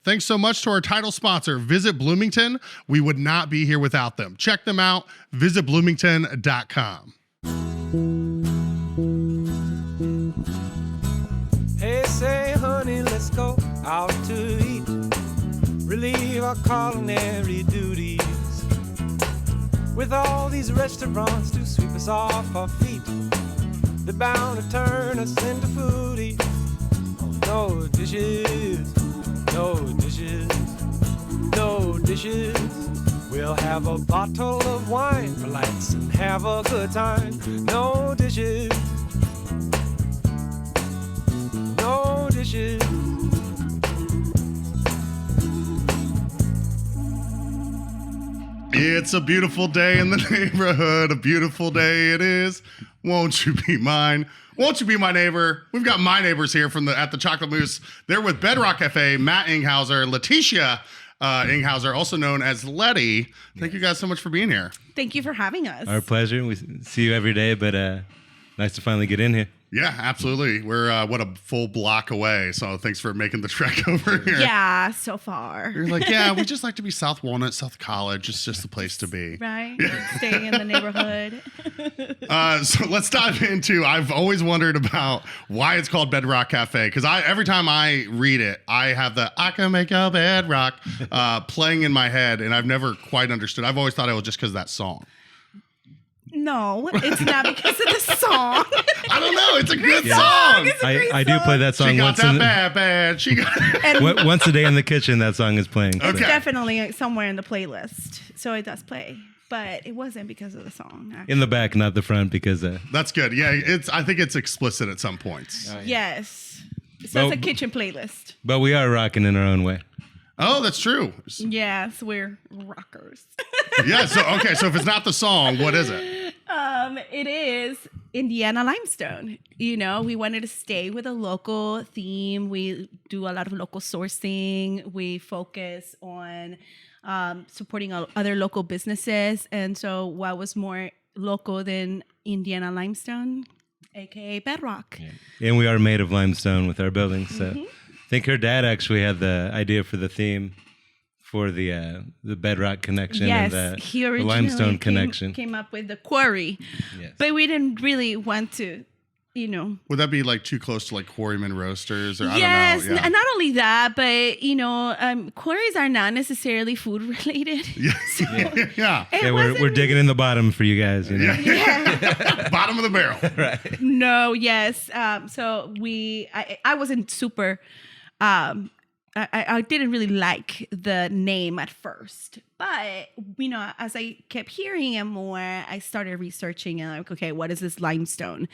Thanks so much to our title sponsor, Visit Bloomington. We would not be here without them. Check them out, visitbloomington.com. Hey, say, honey, let's go out to eat. Relieve our culinary duties. With all these restaurants to sweep us off our feet, they're bound to turn us into foodies. Oh, no dishes, no dishes, no dishes. We'll have a bottle of wine for lights and have a good time. No dishes, no dishes. It's a beautiful day in the neighborhood. A beautiful day it is. Won't you be mine? Won't you be my neighbor? We've got my neighbors here at the Chocolate Mousse. They're with Bedräk Cafe, Matt Enghauser, Leticia Enghauser, also known as Letty. Thank you guys so much for being here. Thank you for having us. Our pleasure. We see you every day, but nice to finally get in here. Yeah, absolutely. We're a full block away, so thanks for making the trek over here. Yeah, so far. You're like, yeah, we just like to be South Walnut, South College. It's just the place to be. Right? Staying in the neighborhood. So let's dive into, I've always wondered about why it's called Bedräk Cafe, because every time I read it, I have the I can make a bedrock playing in my head, and I've never quite understood. I've always thought it was just because of that song. No, it's not because of the song. I don't know. It's a good song. song. It's a great I do play that song She got once that bad. She got once a day in the kitchen. That song is playing. Okay. It's definitely somewhere in the playlist, so it does play. But it wasn't because of the song. Actually. In the back, not the front, because That's good. Yeah, I think it's explicit at some points. Yes. So it's a kitchen playlist. But we are rocking in our own way. Oh, that's true. Yes, we're rockers. Yeah. So if it's not the song, what is it? It is Indiana limestone. You know, we wanted to stay with a local theme. We do a lot of local sourcing. We focus on supporting other local businesses. And so what was more local than Indiana limestone, aka bedrock? Yeah. And we are made of limestone with our buildings. So I think her dad actually had the idea for the theme for the bedrock connection Yes, and he the originally limestone connection. came up with the quarry. Yes. But we didn't really want to, you know. Would that be like too close to like Quarryman Roasters or Yes, I don't know? Yeah. and not only that, but you know, quarries are not necessarily food related. Yes. Yeah. Yeah, we're digging in the bottom for you guys. You know? Yeah. Bottom of the barrel. Right. No, yes. So I wasn't super. I didn't really like the name at first, but you know, as I kept hearing it more, I started researching and like, okay, what is this limestone?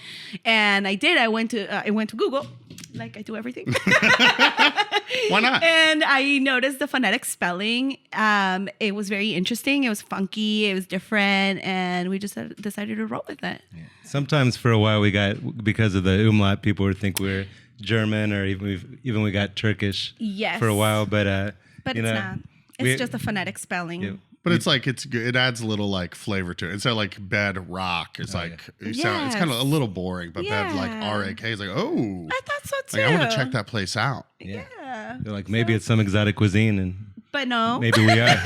And I did. I went to Google, like I do everything. Why not? And I noticed the phonetic spelling. It was very interesting. It was funky. It was different, and we just decided to roll with it. Yeah. Sometimes for a while we got, because of the umlaut, people would think we're German, or even we got Turkish for a while, but it's not. It's just a phonetic spelling. Yeah. But it's like it's good. It adds a little like flavor to it. Instead of like bedrock, it's it's kind of a little boring. But bed like RAK is like, oh, I thought so too. Like, I want to check that place out. Yeah. They're like, maybe it's some exotic cuisine, but no, maybe we are.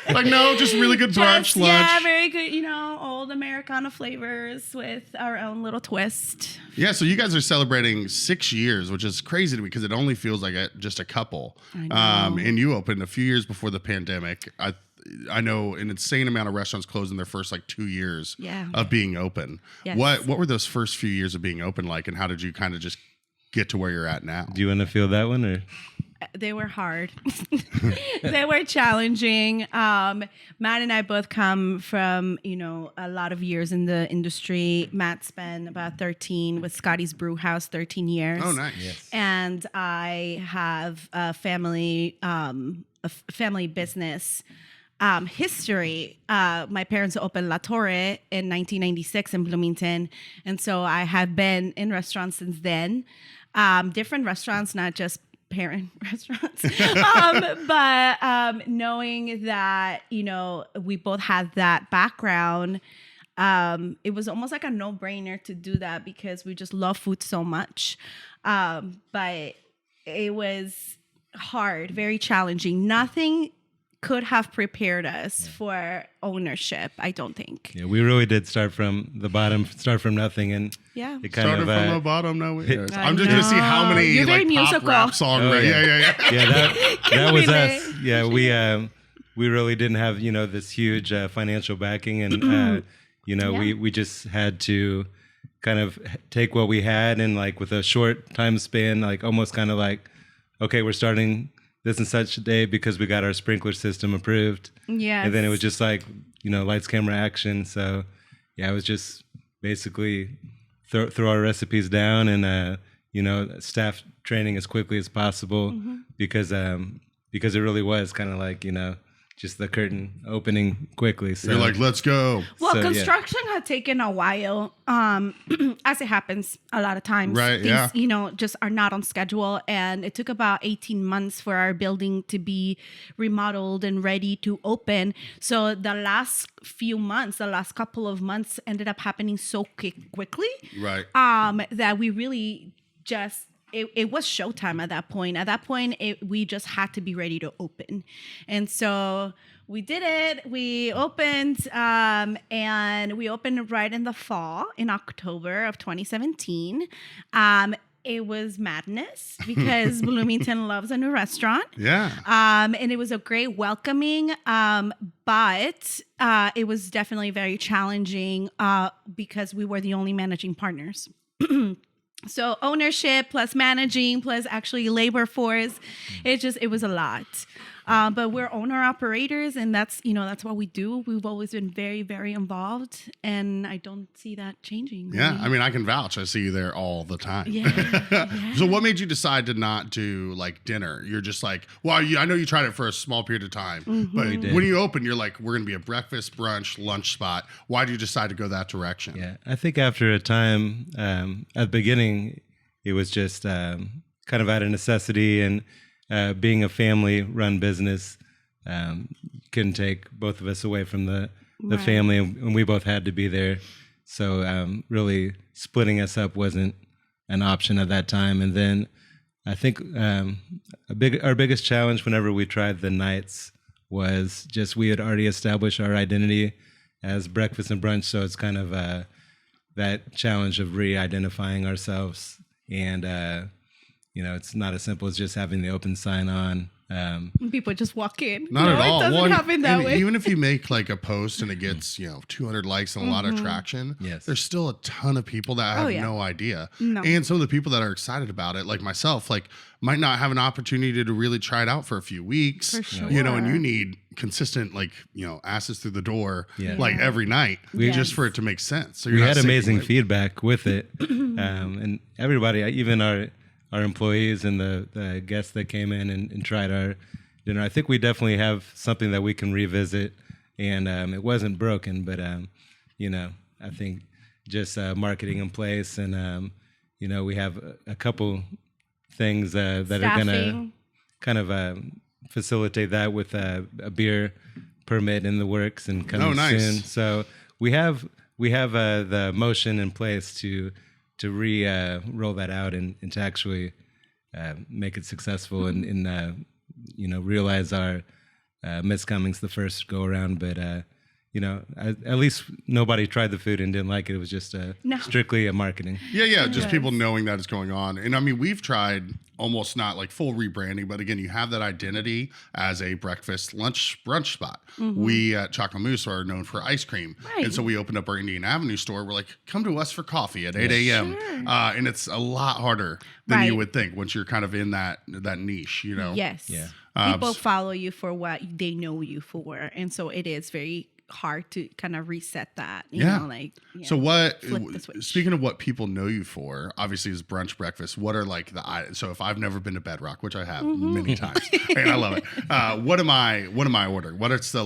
Like, no, just really good brunch, lunch. Yeah, very good, you know, old Americana flavors with our own little twist. Yeah, so you guys are celebrating 6 years, which is crazy to me because it only feels like just a couple. I know. And you opened a few years before the pandemic. I know an insane amount of restaurants closed in their first like 2 years of being open. Yes. What were those first few years of being open like, and how did you kind of just get to where you're at now? Do you want to feel that one, or? They were hard. They were challenging. Matt and I both come from, you know, a lot of years in the industry. Matt spent about 13 with Scotty's Brewhouse, 13 years. Oh, nice. Yes. And I have a family business history. My parents opened La Torre in 1996 in Bloomington. And so I have been in restaurants since then. Different restaurants, not just parent restaurants. But knowing that, you know, we both had that background, it was almost like a no-brainer to do that because we just love food so much. But it was hard, very challenging. Nothing could have prepared us for ownership, I don't think. Yeah, we really did start from the bottom, start from nothing, and Yeah. it kind Started of from the bottom. No, I I'm just gonna see how know. many You're very like pop musical. rap song. Oh, right? yeah. Yeah. that was relate. us. Yeah, we really didn't have this huge financial backing, and we just had to kind of take what we had, and like with a short time span, like almost kind of like, okay, we're starting this and such a day because we got our sprinkler system approved. Yes. And then it was just like, lights, camera, action. So yeah, it was just basically throw our recipes down and, staff training as quickly as possible because it really was kind of like, just the curtain opening quickly. So You're like, let's go. Well, So, yeah. construction had taken a while, as it happens a lot of times. Right, Things, yeah. just are not on schedule. And it took about 18 months for our building to be remodeled and ready to open. So the last few months, the last couple of months ended up happening so quickly Right. that we really just... It was showtime at that point. At that point, we just had to be ready to open. And so we did it. We opened, and we opened right in the fall, in October of 2017. It was madness because Bloomington loves a new restaurant. Yeah. And it was a great welcoming, but it was definitely very challenging because we were the only managing partners. So ownership plus managing plus actually labor force, it was a lot. But we're owner operators, and that's what we do. We've always been very, very involved, and I don't see that changing. Yeah. really. I mean, I can vouch. I see you there all the time. Yeah. So what made you decide to not do like dinner? You're just like, well, I know you tried it for a small period of time, but when you open, you're like, we're going to be a breakfast, brunch, lunch spot. Why did you decide to go that direction? Yeah, I think after a time, at the beginning, it was just kind of out of necessity, and being a family-run business, couldn't take both of us away from the Right. family, and we both had to be there. So really, splitting us up wasn't an option at that time. And then I think our biggest challenge whenever we tried the nights was just we had already established our identity as breakfast and brunch, so it's kind of that challenge of re-identifying ourselves, and it's not as simple as just having the open sign on. People just walk in. Not at all. It doesn't happen that way. Even if you make like a post and it gets 200 likes and a lot of traction, Yes. there's still a ton of people that have yeah. no idea. No. And some of the people that are excited about it, like myself, like might not have an opportunity to really try it out for a few weeks. For sure. And you need consistent asses through the door Yeah. like every night Yes. just for it to make sense. So We you're had not amazing sinking feedback with it, and everybody, even our employees and the guests that came in and tried our dinner. I think we definitely have something that we can revisit, and it wasn't broken, but I think just marketing in place, and we have a couple things that are going to Staffing. kind of facilitate that with a beer permit in the works and coming nice. soon. So we have the motion in place to roll that out and to actually make it successful and realize our miscomings the first go around. But at least nobody tried the food and didn't like it. It was just strictly a marketing. Yeah, just people knowing that it's going on. And I mean, we've tried almost not like full rebranding, but again, you have that identity as a breakfast, lunch, brunch spot. We at Chocolate Mousse are known for ice cream. Right. And so we opened up our Indian Avenue store. We're like, come to us for coffee at 8 a.m. Sure. And it's a lot harder than you Right. would think once you're kind of in that niche, Yes. Yeah. People follow you for what they know you for. And so it is very hard to kind of reset that. Yeah. So what, flip the switch. speaking of what people know you for, obviously is brunch breakfast. What are like so if I've never been to Bedrock, which I have many times, and I love it. What am I ordering? What is the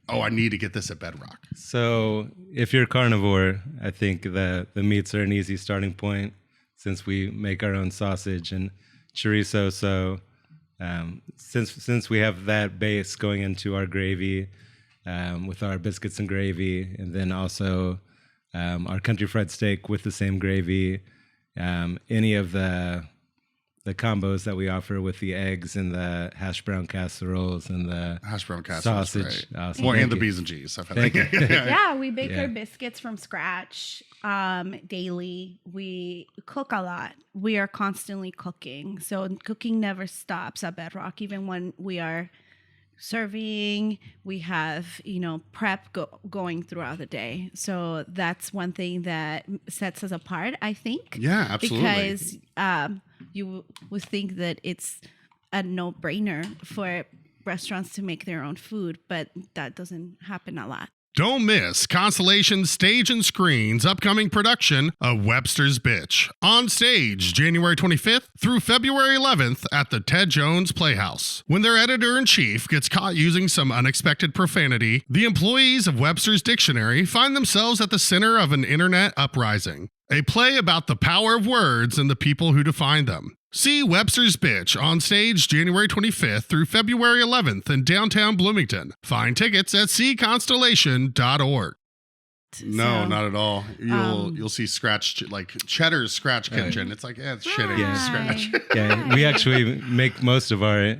I need to get this at Bedrock? So if you're carnivore, I think the meats are an easy starting point since we make our own sausage and chorizo. So since we have that base going into our gravy, with our biscuits and gravy, and then also our country fried steak with the same gravy, any of the combos that we offer with the eggs and the hash brown casseroles and the Hash brown casserole. sausage. Awesome. Well, Thank and the you. B's and G's. Thank you. Yeah, we bake Yeah. our biscuits from scratch daily. We cook a lot. We are constantly cooking. So cooking never stops at Bedrock. Even when we are serving, we have, prep going throughout the day. So that's one thing that sets us apart, I think. Yeah, absolutely. Because you would think that it's a no-brainer for restaurants to make their own food, but that doesn't happen a lot. Don't miss Constellation Stage and Screen's upcoming production of Webster's Bitch on stage January 25th through February 11th at the Ted Jones Playhouse. When their editor-in-chief gets caught using some unexpected profanity, the employees of Webster's Dictionary find themselves at the center of an internet uprising. A play about the power of words and the people who define them. See Webster's Bitch on stage January 25th through February 11th in downtown Bloomington. Find tickets at cconstellation.org. No, not at all. You'll see Scratch, like Cheddar's Scratch Kitchen. It's like, it's shitty. Yeah. Scratch. Yeah, we actually make most of our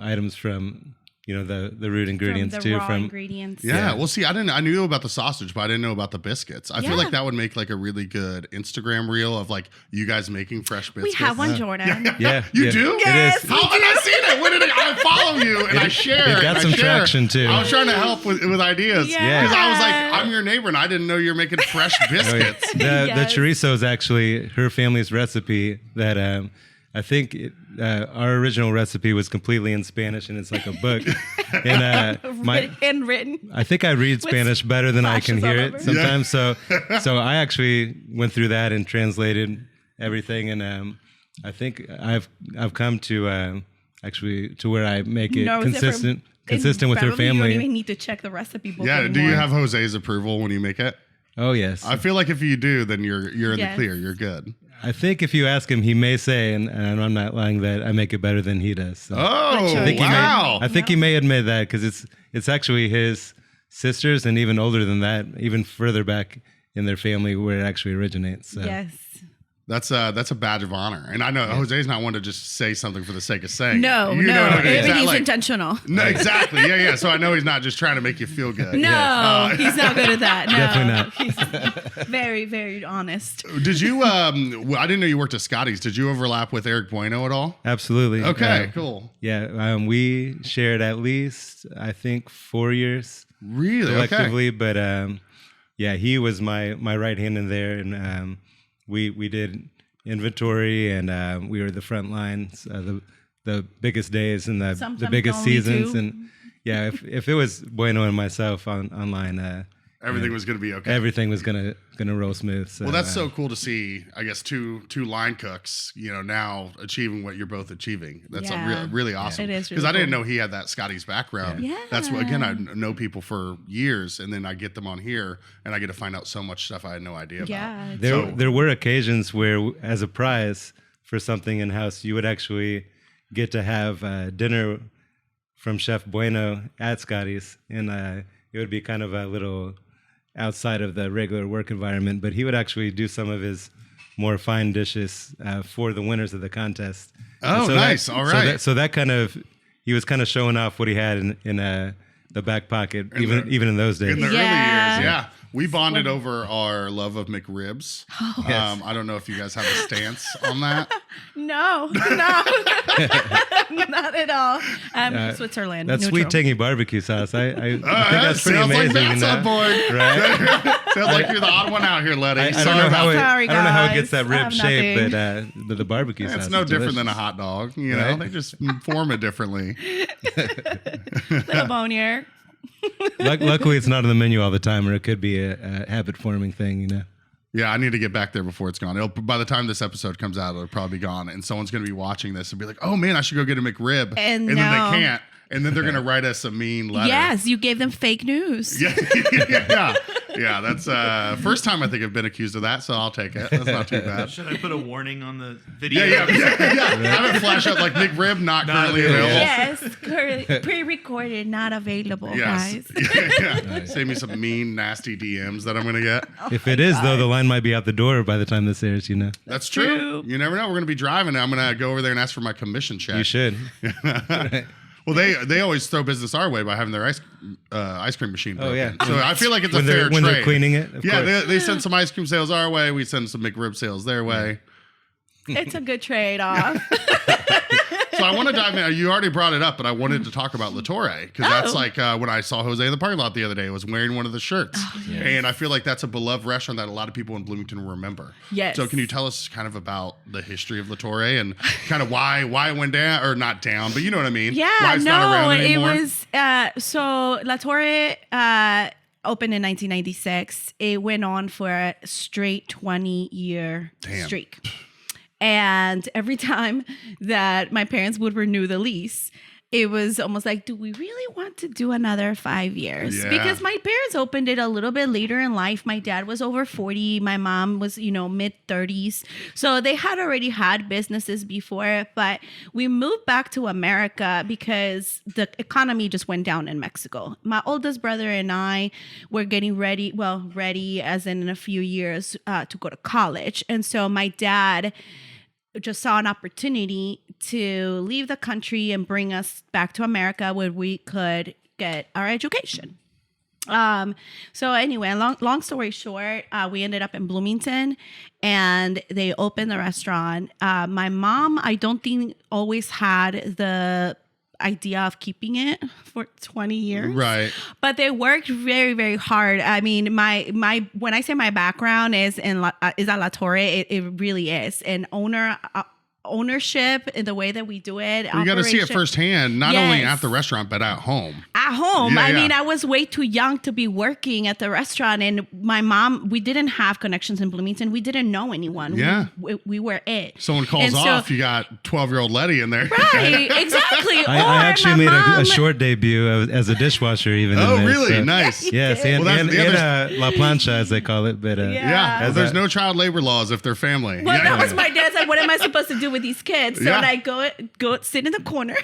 items from the root ingredients from the too. raw From ingredients. Yeah, well, see, I knew about the sausage, but I didn't know about the biscuits. I feel Yeah. like that would make like a really good Instagram reel of like you guys making fresh biscuits. We have one, Jordan. yeah, You yeah. do? Yes. It is. How have I not seen it? When did I follow you and I share? it got and some I share. traction, too. I was trying to help with ideas. Yeah. Because I was like, I'm your neighbor and I didn't know you're making fresh biscuits. The Yes. chorizo is actually her family's recipe that I think our original recipe was completely in Spanish and it's like a book. And Handwritten. I think I read Spanish better than I can flashes hear all it over. sometimes. So I actually went through that and translated everything. And I think I've come to actually to where I make it No, consistent with her probably family. You don't even need to check the recipe book. Yeah, do you anymore. have Jose's approval when you make it? Oh yes. I feel like if you do, then you're in the Yes. clear. You're good. I think if you ask him, he may say, and I'm not lying, that I make it better than he does. So. Oh, I think he wow. I think he may admit that because it's actually his sisters and even older than that, even further back in their family where it actually originates. So. Yes. That's a badge of honor. And I know Jose's not one to just say something for the sake of saying No, it. You know what I mean? everything's Like- intentional. No, exactly. Yeah. So I know he's not just trying to make you feel good. No, he's not good at that. No, Definitely not. He's very, very honest. Did you, I didn't know you worked at Scotty's. Did you overlap with Eric Bueno at all? Absolutely. Okay, cool. Yeah, we shared at least, I think, 4 years Really? collectively. But yeah, he was my right hand in there. And we did inventory and we were the front lines, the biggest days and the Sometimes biggest only seasons. two. And yeah, if it was Bueno and myself online, Everything was going to be okay. everything was gonna roll smooth. So, Well, that's so cool to see. I guess two line cooks, now achieving what you're both achieving. That's Yeah. really awesome. It is because really I didn't cool. know he had that Scotty's background. Yeah. That's what, again, I know people for years, and then I get them on here, and I get to find out so much stuff I had no idea Yeah. about. There were occasions where, as a prize for something in house, you would actually get to have dinner from Chef Bueno at Scotty's, and it would be kind of a little outside of the regular work environment, but he would actually do some of his more fine dishes for the winners of the contest. Oh, And nice. All right. So that kind of, he was kind of showing off what he had in the back pocket, even in those days. In the early Yeah. years, yeah. We bonded over our love of McRibs. Oh. I don't know if you guys have a stance on that. No, not at all. Switzerland. That neutral. sweet tangy barbecue sauce, I think that's pretty sounds amazing. like Matt's on board. Right? Sounds like you're the odd one out here, Letty. I don't Sorry know about how that. Sorry, I don't know how it gets guys. that I rib have shape, nothing. but the barbecue sauce. It's no is different than a delicious. hot dog. Right? They just form it differently. Little bonier. Luckily, it's not on the menu all the time, or it could be a habit forming thing. Yeah, I need to get back there before it's gone. By the time this episode comes out, it'll probably be gone, and someone's going to be watching this and be like, "Oh man, I should go get a McRib," And then no. they can't, and then they're going to write us a mean letter. Yes, you gave them fake news. Yeah. Yeah, that's first time I think I've been accused of that, so I'll take it. That's not too bad. Should I put a warning on the video? Yeah. Have it flash up like McRib not currently available. Yes, pre-recorded, not available, guys. Yeah. Save me some mean, nasty DMs that I'm gonna get. If it is, though, the line might be out the door by the time this airs, you know. That's true. You never know. We're gonna be driving. I'm gonna go over there and ask for my commission check. You should. Right. Well, they always throw business our way by having their ice cream machine broken. Oh, yeah. So I feel like it's When a fair when trade. they're cleaning it, of course. They send some ice cream sales our way. We send some McRib sales their way. It's a good trade-off. So I want to dive in. You already brought it up, but I wanted to talk about La Torre because that's like when I saw Jose in the parking lot the other day. I was wearing one of the shirts, and I feel like that's a beloved restaurant that a lot of people in Bloomington remember. Yes. So can you tell us kind of about the history of La Torre and kind of why it went down or not down, but you know what I mean? Yeah, why it's not around anymore? It was so La Torre opened in 1996. It went on for a straight 20-year streak. And every time that my parents would renew the lease, it was almost like, do we really want to do another 5 years? Yeah. Because my parents opened it a little bit later in life. My dad was over 40. My mom was, mid 30s. So they had already had businesses before, but we moved back to America because the economy just went down in Mexico. My oldest brother and I were getting ready as in a few years to go to college. And so my dad just saw an opportunity to leave the country and bring us back to America where we could get our education. So anyway, long story short, we ended up in Bloomington and they opened the restaurant. My mom, I don't think always had the idea of keeping it for 20 years. Right. But they worked very, very hard. I mean, my when I say my background is at La Torre, it really is. And ownership in the way that we do it. You got to see it firsthand, not only at the restaurant, but at home. At home. Yeah, I mean, I was way too young to be working at the restaurant. And my mom, we didn't have connections in Bloomington. We didn't know anyone. Yeah. We were it. Someone calls off, you got 12-year-old Letty in there. Right, exactly. I actually made a short debut as a dishwasher even in there. Really? So. Nice. Yes, and La Plancha, as they call it. But there's no child labor laws if they're family. Well, that was my dad's like, what am I supposed to do with these kids? So I go sit in the corner.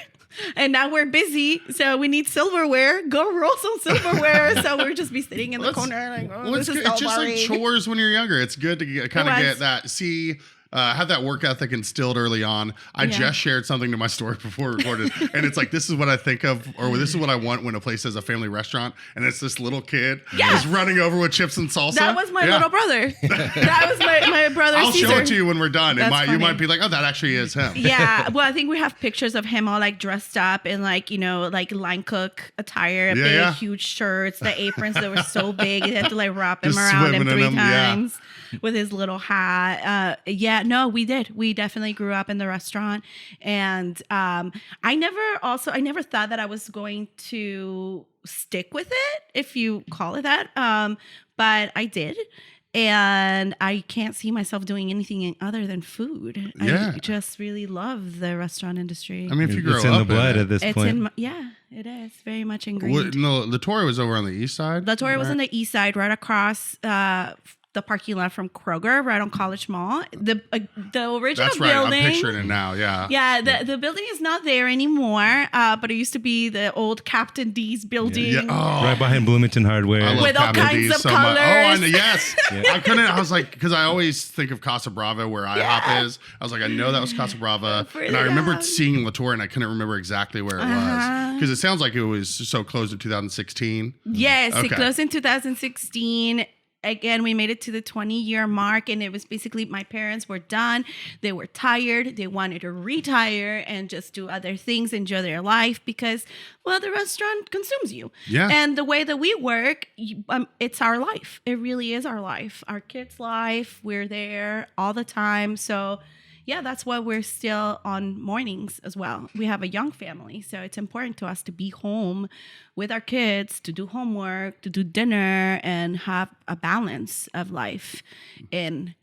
And now we're busy, so we need silverware. Go roll some silverware. So we'll just be sitting in the corner like, this is so it's just boring. like chores when you're younger. It's good to get that, have that work ethic instilled early on. I just shared something to my story before we recorded, and it's like, this is what I think of, or this is what I want when a place has a family restaurant, and it's this little kid just running over with chips and salsa. That was my little brother. That was my brother. I'll Caesar. show it to you when we're done. You That's might be like, oh, that actually is him. Yeah. Well, I think we have pictures of him all like dressed up in like line cook attire, big huge shirts, the aprons that were so big, you had to like wrap him around him 3 times. With his little hat. We did. We definitely grew up in the restaurant. And I never thought that I was going to stick with it, if you call it that. But I did. And I can't see myself doing anything other than food. Yeah. I just really love the restaurant industry. I mean, if you grow it's up in the blood at this point. It is very much ingrained. La Torre was over on the east side. La Torre was on the east side, right across the parking lot from Kroger, right on College Mall. The original That's right. building. I'm picturing it now. Yeah. Yeah. The building is not there anymore, but it used to be the old Captain D's building. Yeah. Oh. Right behind Bloomington Hardware. I love With all Captain kinds D's of so much. colors. Oh, I know, yes. I couldn't. I was like, because I always think of Casa Brava where IHOP is. I was like, I know that was Casa Brava, and I remembered seeing La Torre, and I couldn't remember exactly where it was because it sounds like it was so closed in 2016. Yes, it closed in 2016. Again, we made it to the 20-year mark, and it was basically my parents were done. They were tired. They wanted to retire and just do other things, enjoy their life because, well, the restaurant consumes you. Yeah. And the way that we work, it's our life. It really is our life, our kids' life. We're there all the time. So, yeah, that's why we're still on mornings as well. We have a young family, so it's important to us to be home with our kids, to do homework, to do dinner, and have a balance of life in,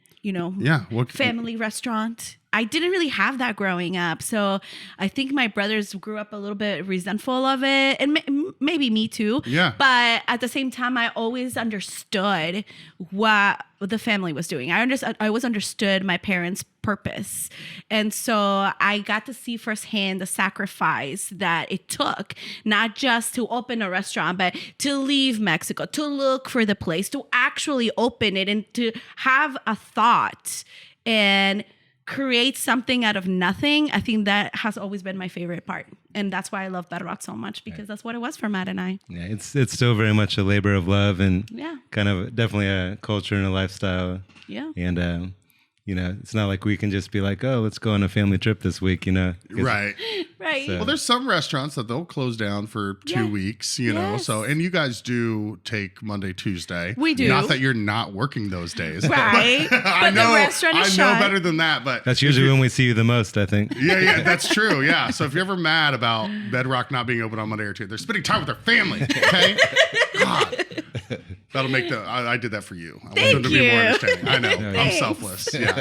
family restaurant. I didn't really have that growing up, so I think my brothers grew up a little bit resentful of it, and maybe me too. Yeah. But at the same time, I always understood what the family was doing. I always understood my parents' purpose. And so I got to see firsthand the sacrifice that it took, not just to open a restaurant, but to leave Mexico, to look for the place, to actually open it, and to have a thought and create something out of nothing. I think that has always been my favorite part. And that's why I love Bedrock so much, because that's what it was for Matt and I. Yeah, it's still very much a labor of love, and Yeah. kind of definitely a culture and a lifestyle. Yeah. And it's not like we can just be like, oh, let's go on a family trip this week, 'cause- Right. Right. So- Well, there's some restaurants that they'll close down for 2 weeks, you know. Yes. So, and you guys do take Monday, Tuesday. We do. Not that you're not working those days. Right. But the restaurant is I know shut. better than that, but That's usually when we see you the most, I think. yeah, that's true. Yeah. So if you're ever mad about Bedrock not being open on Monday or Tuesday, they're spending time with their family. Okay. God. That'll make I did that for you. I want them to be more you. understanding. I know. I'm Thanks. selfless. Yeah.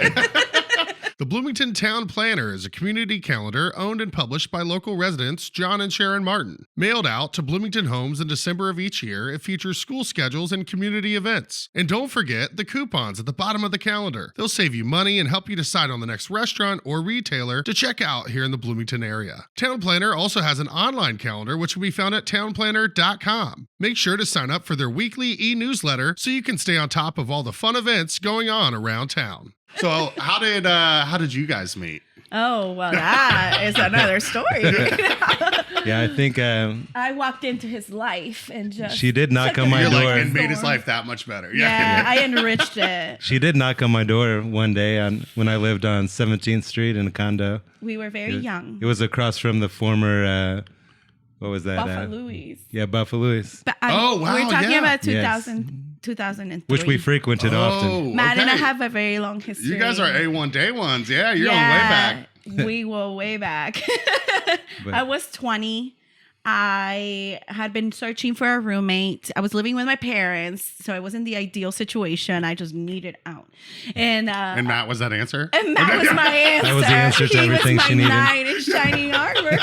The Bloomington Town Planner is a community calendar owned and published by local residents John and Sharon Martin. Mailed out to Bloomington homes in December of each year, it features school schedules and community events. And don't forget the coupons at the bottom of the calendar. They'll save you money and help you decide on the next restaurant or retailer to check out here in the Bloomington area. Town Planner also has an online calendar which can be found at townplanner.com. Make sure to sign up for their weekly e-newsletter so you can stay on top of all the fun events going on around town. So how did you guys meet? Oh, well, that is another story. Yeah, I think I walked into his life and just... she did knock on my You're door. like, it made his life that much better. Yeah, I enriched it. She did knock on my door one day when I lived on 17th Street in a condo. We were very young. It was across from the former, what was that? Buffalo's. Yeah, Buffalo's, But Oh, wow, We're talking yeah. about Yes. 2003. which we frequented often. Matt and I okay. have a very long history. You guys are A1 day ones. Yeah, you're going way back. We go way back. But- I was 20. I had been searching for a roommate. I was living with my parents, so it wasn't the ideal situation. I just needed out. And And Matt was that answer? and Matt was my answer. That was the answer to everything she He was needed. my knight in shining armor.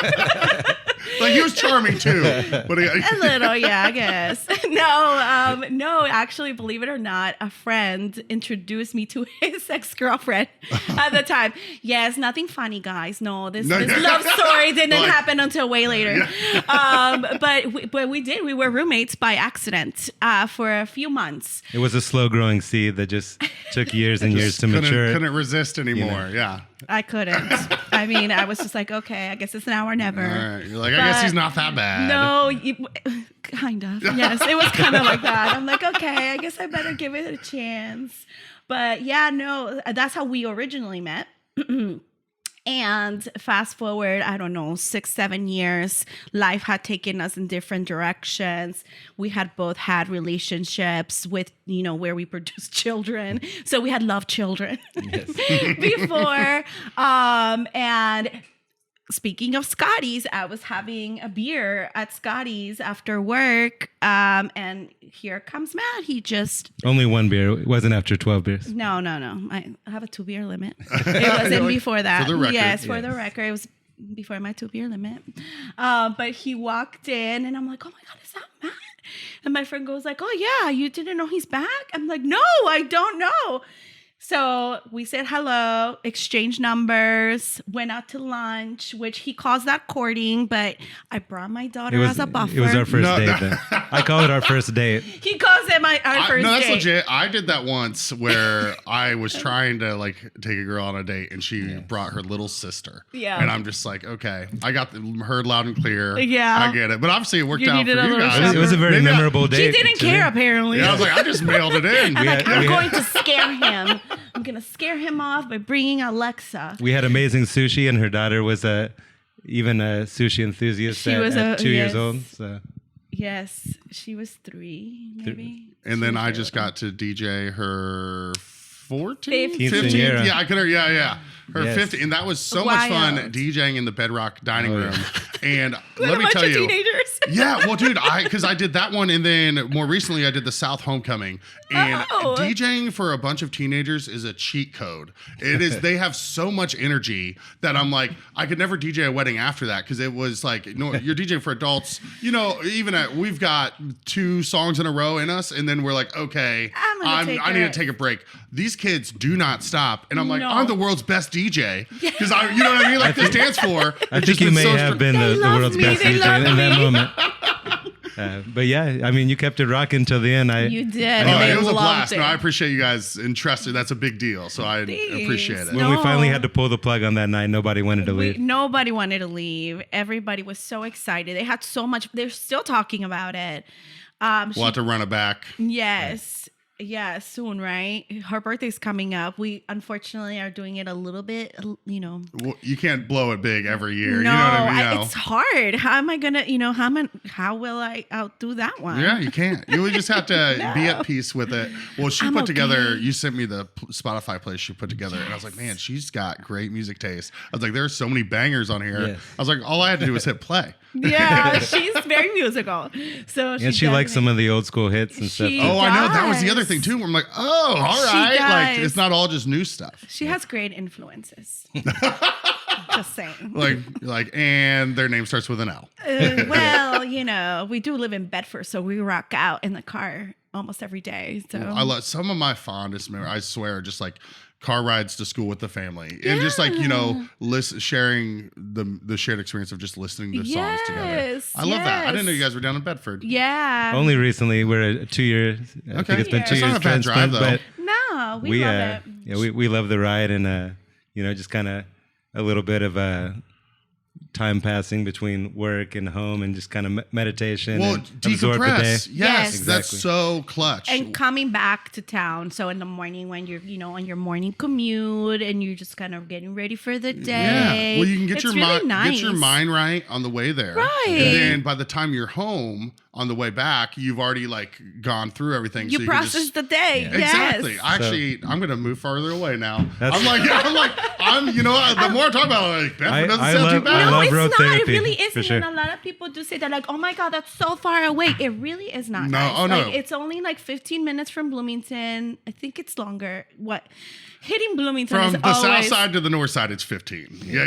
Like he was charming too. But A little, yeah, I guess. No, actually, believe it or not, a friend introduced me to his ex-girlfriend at the time. Yes, nothing funny, guys. No, this love story didn't Like- happen until way later. But we did. We were roommates by accident for a few months. It was a slow growing seed that just took years and years to mature. Couldn't resist anymore. Yeah. I couldn't. I mean, I was just like, okay, I guess it's now or never. All right. You're like, I guess But- he's not that bad. No, kind of. Yes, it was kind of like that. I'm like, okay, I guess I better give it a chance. But yeah, no, that's how we originally met. And fast forward, I don't know, 6-7 years, life had taken us in different directions. We had both had relationships with, where we produced children. So we had loved children before. And speaking of Scotty's, I was having a beer at Scotty's after work. And here comes Matt. He just... Only one beer. It wasn't after 12 beers. No. I have a 2-beer limit. It wasn't before that. For the record. Yes, for the record. It was before my 2-beer limit. But he walked in and I'm like, oh my God, is that Matt? And my friend goes like, oh yeah, you didn't know he's back? I'm like, no, I don't know. So we said hello, exchanged numbers, went out to lunch, which he calls that courting, but I brought my daughter as a buffer. It was our first No, date no. then. I call it our first date. He calls it our first No, that's date. legit. I did that once where I was trying to take a girl on a date and she brought her little sister. Yeah. And I'm just like, okay, I got heard loud and clear. Yeah. I get it. But obviously it worked You out for needed a you little guys. It was a very Maybe memorable She date. didn't to me. care, apparently. Yeah, I was like, I just mailed it in. I'm like, I'm we going to scare him. I'm going to scare him off by bringing Alexa. We had amazing sushi, and her daughter was even a sushi enthusiast She was at 2 yes. years old. So Yes, she was 3, maybe. And She then was I really just little. got to DJ her 14? 15. 15? Yeah. Yeah, I could. Yeah. Her Yes. 50, and that was so much fun Wild. DJing in the Bedrock dining room. And With let a me bunch tell of you, teenagers. yeah, well, dude, because I did that one, and then more recently I did the South Homecoming. And Oh. DJing for a bunch of teenagers is a cheat code. It is. They have so much energy that I'm like, I could never DJ a wedding after that because it was like, no, you're DJing for adults. You know, we've got 2 songs in a row in us, and then we're like, okay, I need to take a break. These kids do not stop, and I'm like, No. I'm the world's best DJ because you know what I mean. Like this dance floor. I think you may have been They the love world's me, best they DJ love in that me. moment. But yeah, I mean, you kept it rocking till the end. You did. Oh, and they it was a loved blast. it. No, I appreciate you guys entrusted. That's a big deal. So I appreciate it. No. When we finally had to pull the plug on that night, nobody wanted to leave. Nobody wanted to leave. Everybody was so excited. They had so much. They're still talking about it. We'll have to run it back. Yes. Yeah, soon, right? Her birthday's coming up. We unfortunately are doing it a little bit, Well, you can't blow it big every year. No, You know what I mean? No. it's hard. How am I gonna, how will I outdo that one? Yeah, you can't. You would just have to be at peace with it. Well, she I'm put together, okay. you sent me the Spotify playlist she put together, and I was like, man, she's got great music taste. I was like, there are so many bangers on here. Yes. I was like, all I had to do was hit play. Yeah, she's very musical. So And she likes some of the old school hits and stuff. She- too. Oh, I know. That was the other does. thing, too. Where I'm like, oh, all She right. Like, does. it's not all just new stuff. She has great influences. Just saying. And their name starts with an L. Well, we do live in Bedford, so we rock out in the car almost every day. So I love some of my fondest memories. I swear, just like car rides to school with the family, and just like sharing the shared experience of just listening to songs together. Yes, I love that. I didn't know yes. you guys were down in Bedford. Yeah. Only recently, we're a 2 year. I think it's been 2 It's not years a bad drive, transplant, though. but No, we love it. yeah, we love the ride and just kind of a little bit of time passing between work and home and just kind of meditation Well, and absorb the day. decompress. Yes, Yes. that's Exactly. so clutch. And coming back to town. So in the morning when you're, on your morning commute and you're just kind of getting ready for the day. Yeah. Well, you can get It's your really mind nice. right on the way there. Right. And then by the time you're home on the way back, you've already gone through everything. You so process can just, the day. Exactly. Yes. Actually, I'm gonna move farther away now. That's- The more I talk about it, like Bedford doesn't I sound too love- bad. I No, love it's road not. It therapy, really for isn't. sure. And a lot of people do say that, like, oh my God, that's so far away. It really is not. No, guys. oh, no. Like, it's only like 15 minutes from Bloomington. I think it's longer. Hitting Bloomington From is the always, south side to the north side, it's 15. Yeah.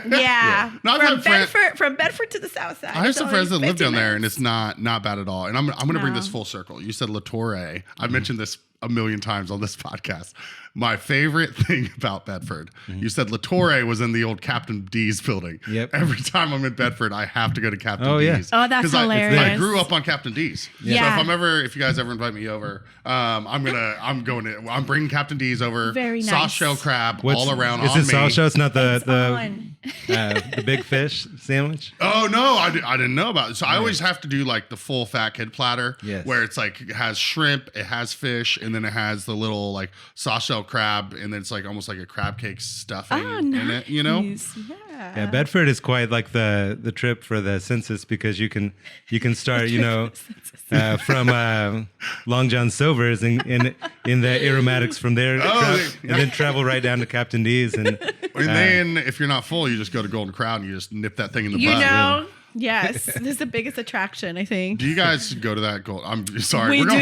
Yeah. No, I've from had friend- Bedford to the south side. I have it's some only friends that live 15 down there, and minutes. it's not bad at all. And I'm going to bring this No. full circle. You said La Torre. I've mentioned this a million times on this podcast. My favorite thing about Bedford, you said La Torre was in the old Captain D's building. Yep. Every time I'm in Bedford, I have to go to Captain Oh, yeah. D's. Oh, that's 'Cause I hilarious. grew up on Captain D's. Yeah. So if you guys ever invite me over, I'm bringing Captain D's over. Very Soft nice. shell crab What's- all around Is on it me. sauce show? It's not It's the on. the big fish sandwich. Oh no, I didn't know about it. So I always have to do like the full fat kid platter, Yes. where it's like it has shrimp, it has fish, and then it has the little like soft shell crab, and then it's like almost like a crab cake stuffing Oh, in it. You know? nice. Yeah. Yeah, Bedford is quite like the trip for the census because you can start from Long John Silver's in the aromatics from there, and then travel right down to Captain D's and And then if you're not full, you just go to Golden Crown and you just nip that thing in the butt. Yes, this is the biggest attraction, I think. Do you guys go to that gold? I'm sorry. We we're going-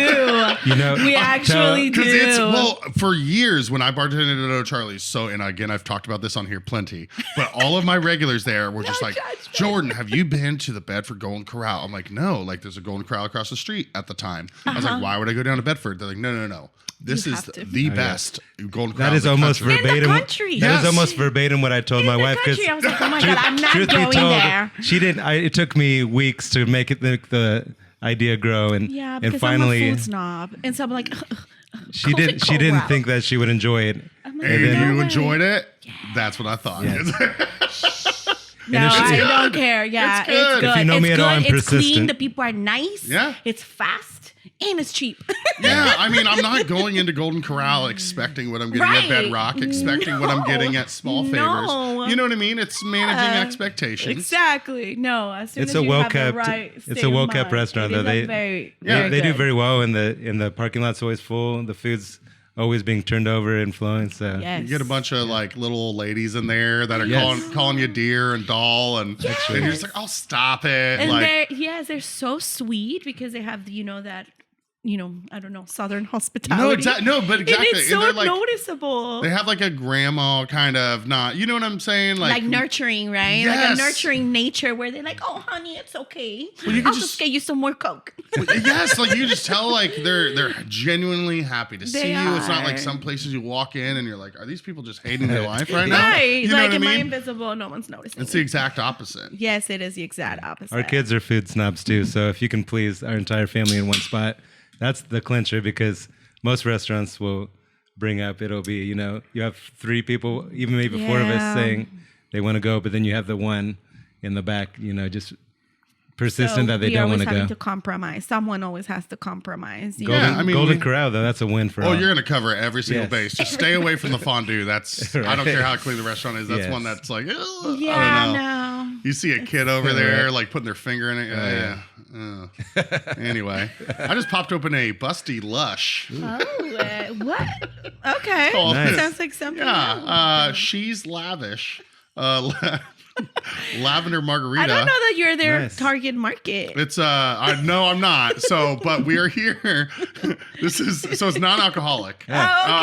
do. We actually do. Because for years when I bartended at O'Charlie's, and again, I've talked about this on here plenty, but all of my regulars there were just like, judgment. Jordan, have you been to the Bedford Golden Corral? I'm like, no, like there's a Golden Corral across the street at the time. I was like, why would I go down to Bedford? They're like, no. This You is have to. the best Golden Corral. that is in the almost country. verbatim. country. That Yes. is almost verbatim what I told my wife because I was like, oh my God, I'm not truth be going told, there. she didn't. It took me weeks to make the idea grow, and Yeah, because finally I'm a food snob. And so I'm like, she didn't think that she would enjoy it. I'm like, And no you way. enjoyed it? That's what I thought. No, And I it's don't good. care. Yeah, It's good. it's If you know it's me at all, I'm It's clean. persistent. The people are nice. Yeah. It's fast and it's cheap. Yeah, I mean, I'm not going into Golden Corral expecting what I'm getting Right. at Bedrock, expecting what I'm getting at Small Favors. No. You know what I mean? It's managing expectations. Exactly. No, as soon It's as a you well have the kept. right It's state a of well kept mind. restaurant It though. is They a very, Yeah, very they do good. very well in the parking lot's always full. The food's always being turned over and flowing. So Yes. You get a bunch of like little ladies in there that are Yes. calling you dear and doll, and you're just like, oh, stop it. And like, they're so sweet because they have, that, I don't know, Southern hospitality. but exactly. And it's so they're like, noticeable. they have like a grandma kind of not, you know what I'm saying? Like nurturing, right? Like Yes. a nurturing nature where they're like, oh, honey, it's okay. Well, you can I'll just- just get you some more Coke. Yes, like you just tell like they're genuinely happy to see They you. It's not like are. some places you walk in and you're like, are these people just hating their life right now? Right. You know Like, what I am I mean? invisible? No one's noticing. It's the exact opposite. Yes, it is the exact opposite. our kids are food snobs too. So if you can please our entire family in one spot, that's the clincher, because most restaurants will bring up, it'll be, you have 3 people, even maybe 4 of us Yeah. saying they want to go, but then you have the one in the back, just persistent that they don't want to having go. to compromise. Someone always has to compromise. you Yeah, know? I mean, Golden we- Corral, though, that's a win for Oh, all. you're gonna cover every single Yes. base. Just stay away from the fondue. That's I don't Right. care how clean the restaurant is. That's Yes. one that's like, "Ugh," Yeah, I don't know. no. You see a kid over there Right. like putting their finger in it. yeah. Anyway, I just popped open a Busty Lush. Oh, what? Okay. Oh, Nice. Sounds like something. Yeah, else. she's lavish. Lavender margarita. I don't know that you're their Nice. target market. It's no, I'm not. So, but we are here. So it's non-alcoholic. Oh,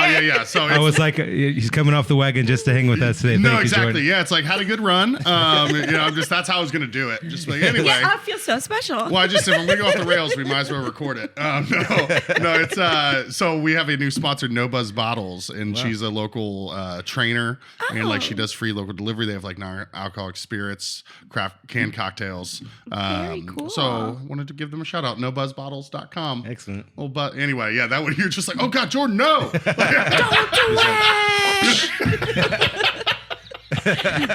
okay. Yeah. So I it's, was like, he's coming off the wagon just to hang with us today. no, Thank you, exactly. Jordan. Yeah, it's like had a good run. That's how I was gonna do it. Just like anyway. Yeah, I feel so special. Well, I just said when we go off the rails, we might as well record it. No, it's so we have a new sponsor, No Buzz Bottles, and she's a local trainer, and like she does free local delivery. They have like non-alcoholic spirits, craft canned cocktails. Very cool. So wanted to give them a shout out. NoBuzzBottles.com. Excellent. Well, but anyway, yeah, that one you're just like, oh God, Jordan, no. Don't do it.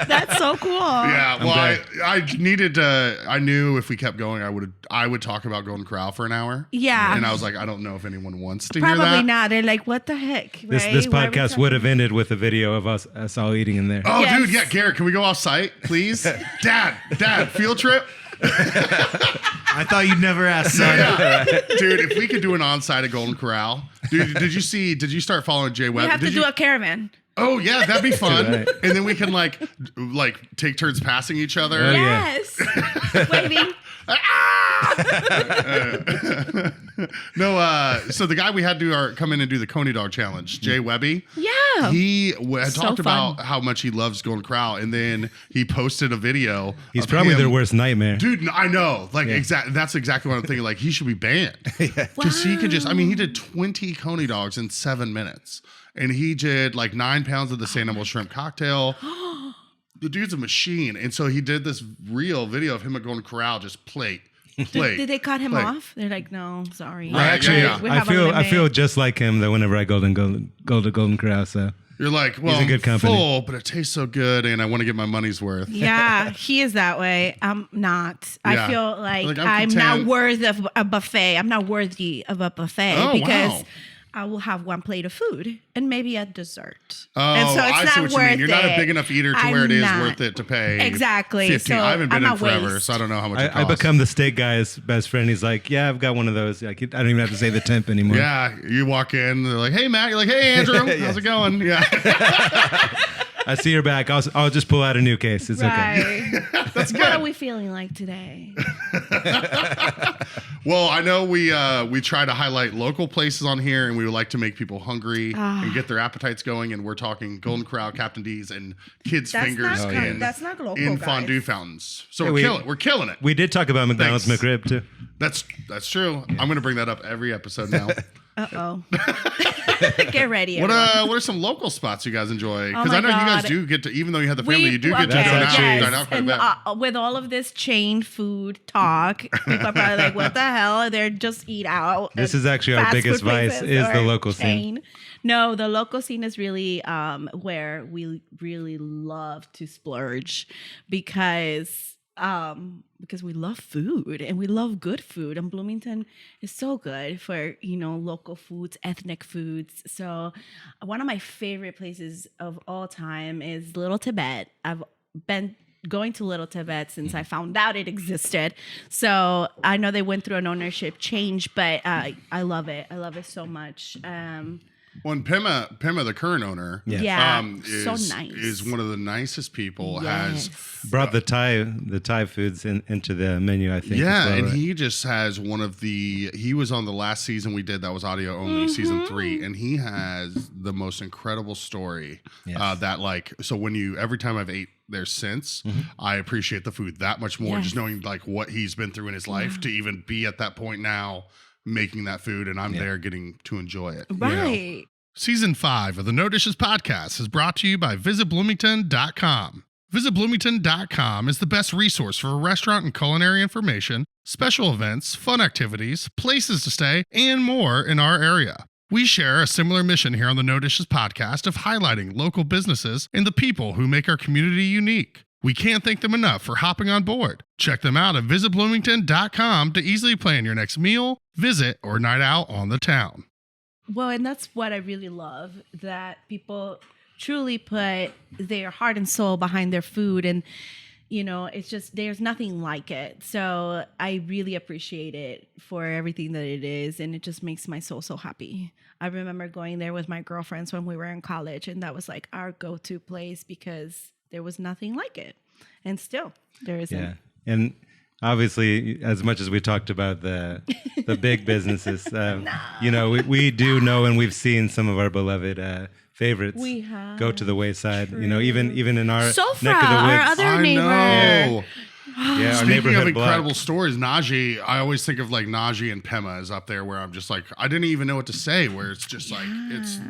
That's so cool. Yeah, well, glad. I needed to. I knew if we kept going, I would talk about Golden Corral for an hour. Yeah. And I was like, I don't know if anyone wants to hear Probably that. not. They're like, what the heck? This right? Why are we podcast talking- would have ended with a video of us all eating in there. Oh, Yes. dude, yeah, Garrett, can we go off site, please? Dad, field trip? I thought you'd never ask, son. Yeah. Dude, if we could do an on-site at Golden Corral. Dude, did you start following Jay Webb? We have to Did do you- a caravan. Oh, yeah, that'd be fun. Right. And then we can like take turns passing each other. Oh, yeah. Yes. Waving. No, so the guy we had to come in and do the Coney Dog Challenge, Jay Webby. Yeah. He had So talked about fun. how much he loves Golden Corral, and then he posted a video. He's of probably him- their worst nightmare. Dude, I know. Like, Yeah. that's exactly what I'm thinking. Like, he should be banned. Because he could just, he did 20 Coney Dogs in 7 minutes. And he did like 9 pounds of the Sandoval shrimp cocktail. The dude's a machine. And so he did this real video of him at Golden Corral just plate. Did they cut him Like- off? They're like, no, sorry. Right, Actually, yeah. We I have a feel limit. just like him though whenever I go to Golden Corral. So You're like, well, a good I'm company. full, but it tastes so good, and I want to get my money's worth. Yeah, he is that way. I'm not. Yeah. I feel like, Like, I'm I'm not content. worth of a buffet. I'm not worthy of a buffet Oh, because wow. I will have one plate of food and maybe a dessert. Oh, and so it's I not see what you worth mean. You're not a it. big enough eater to I'm where it is not. worth it to pay. Exactly. 15. So I haven't been I'm in a forever, waste. so I don't know how much it I costs. become the steak guy's best friend. He's like, yeah, I've got one of those. Like, I don't even have to say the temp anymore. Yeah, you walk in, they're like, "Hey, Matt." You're like, "Hey, Andrew, how's it going?" Yeah, I see your back. I'll just pull out a new case. It's okay. Right. that's What are good. we feeling like today? Well, I know we try to highlight local places on here, and we would like to make people hungry and get their appetites going. And we're talking Golden Corral, Captain D's, and kids' That's fingers not in, that's not local, in guys. fondue fountains. So Yeah, we're killing it. We did talk about McDonald's Thanks. McRib too. That's true. I'm going to bring that up every episode now. Uh-oh. Get ready. What everyone. what are some local spots you guys enjoy? Oh Because my I know you guys God. do get to, even though you have the family, you do get to That's dine actually- out, yes. dine out quite a And bit. with all of this chain food talk, people are probably like, "What the hell?" They're just eat out. This and is actually our fast biggest food vice places is the or local scene. chain. No, the local scene is really where we really love to splurge because we love food and we love good food, and Bloomington is so good for local foods, ethnic foods. So one of my favorite places of all time is Little Tibet. I've been going to Little Tibet since I found out it existed. So I know they went through an ownership change, but I love it. I love it so much. When Pema, the current owner, Yeah, is, so nice. is one of the nicest people. Yes. Has Brought the Thai foods into the menu, I think. yeah, as well, and right? he just has one of the. He was on the last season we did that was audio only, season 3, and he has the most incredible story. Yes. That like so when you every time I've ate there since, I appreciate the food that much more. Yes. Just knowing like what he's been through in his life to even be at that point now making that food, and I'm there getting to enjoy it. you know? Right. Season 5 of the No Dishes podcast is brought to you by VisitBloomington.com. VisitBloomington.com is the best resource for restaurant and culinary information, special events, fun activities, places to stay, and more in our area. We share a similar mission here on the No Dishes podcast of highlighting local businesses and the people who make our community unique. We can't thank them enough for hopping on board. Check them out at VisitBloomington.com to easily plan your next meal, visit, or night out on the town. Well, and that's what I really love, that people truly put their heart and soul behind their food. And, it's just, there's nothing like it. So I really appreciate it for everything that it is. And it just makes my soul so happy. I remember going there with my girlfriends when we were in college, and that was like our go-to place because there was nothing like it. And still, there isn't. Yeah, and obviously, as much as we talked about the big businesses, we do know, and we've seen some of our beloved favorites We have. go to the wayside. Even in our Sofra, neck of the our woods. other neighbor. know. Yeah, our Speaking neighborhood of block. incredible stories, Najee, I always think of like Najee and Pema is up there where I'm just like, I didn't even know what to say, where it's just like,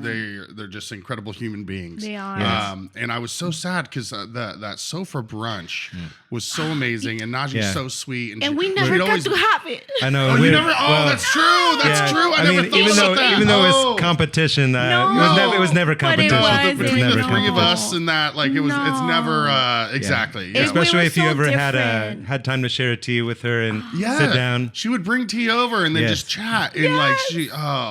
they're just incredible human beings. They are. Yes. And I was so sad because that sofa brunch was so amazing, and Najee's Yeah. so sweet. And we never she'd got always- to have it. I know. Oh, we- you never? Oh, well, that's true. That's true. I never thought even about though that. even though Oh. it's competition, No. it was never But it competition. was, It was Between the never three of competition. us and that, like it's No. never exactly. And Yeah. Especially were if you so ever different. had time to share a tea with her and Yeah. sit down. She would bring tea over and then Yes. just chat. And like She's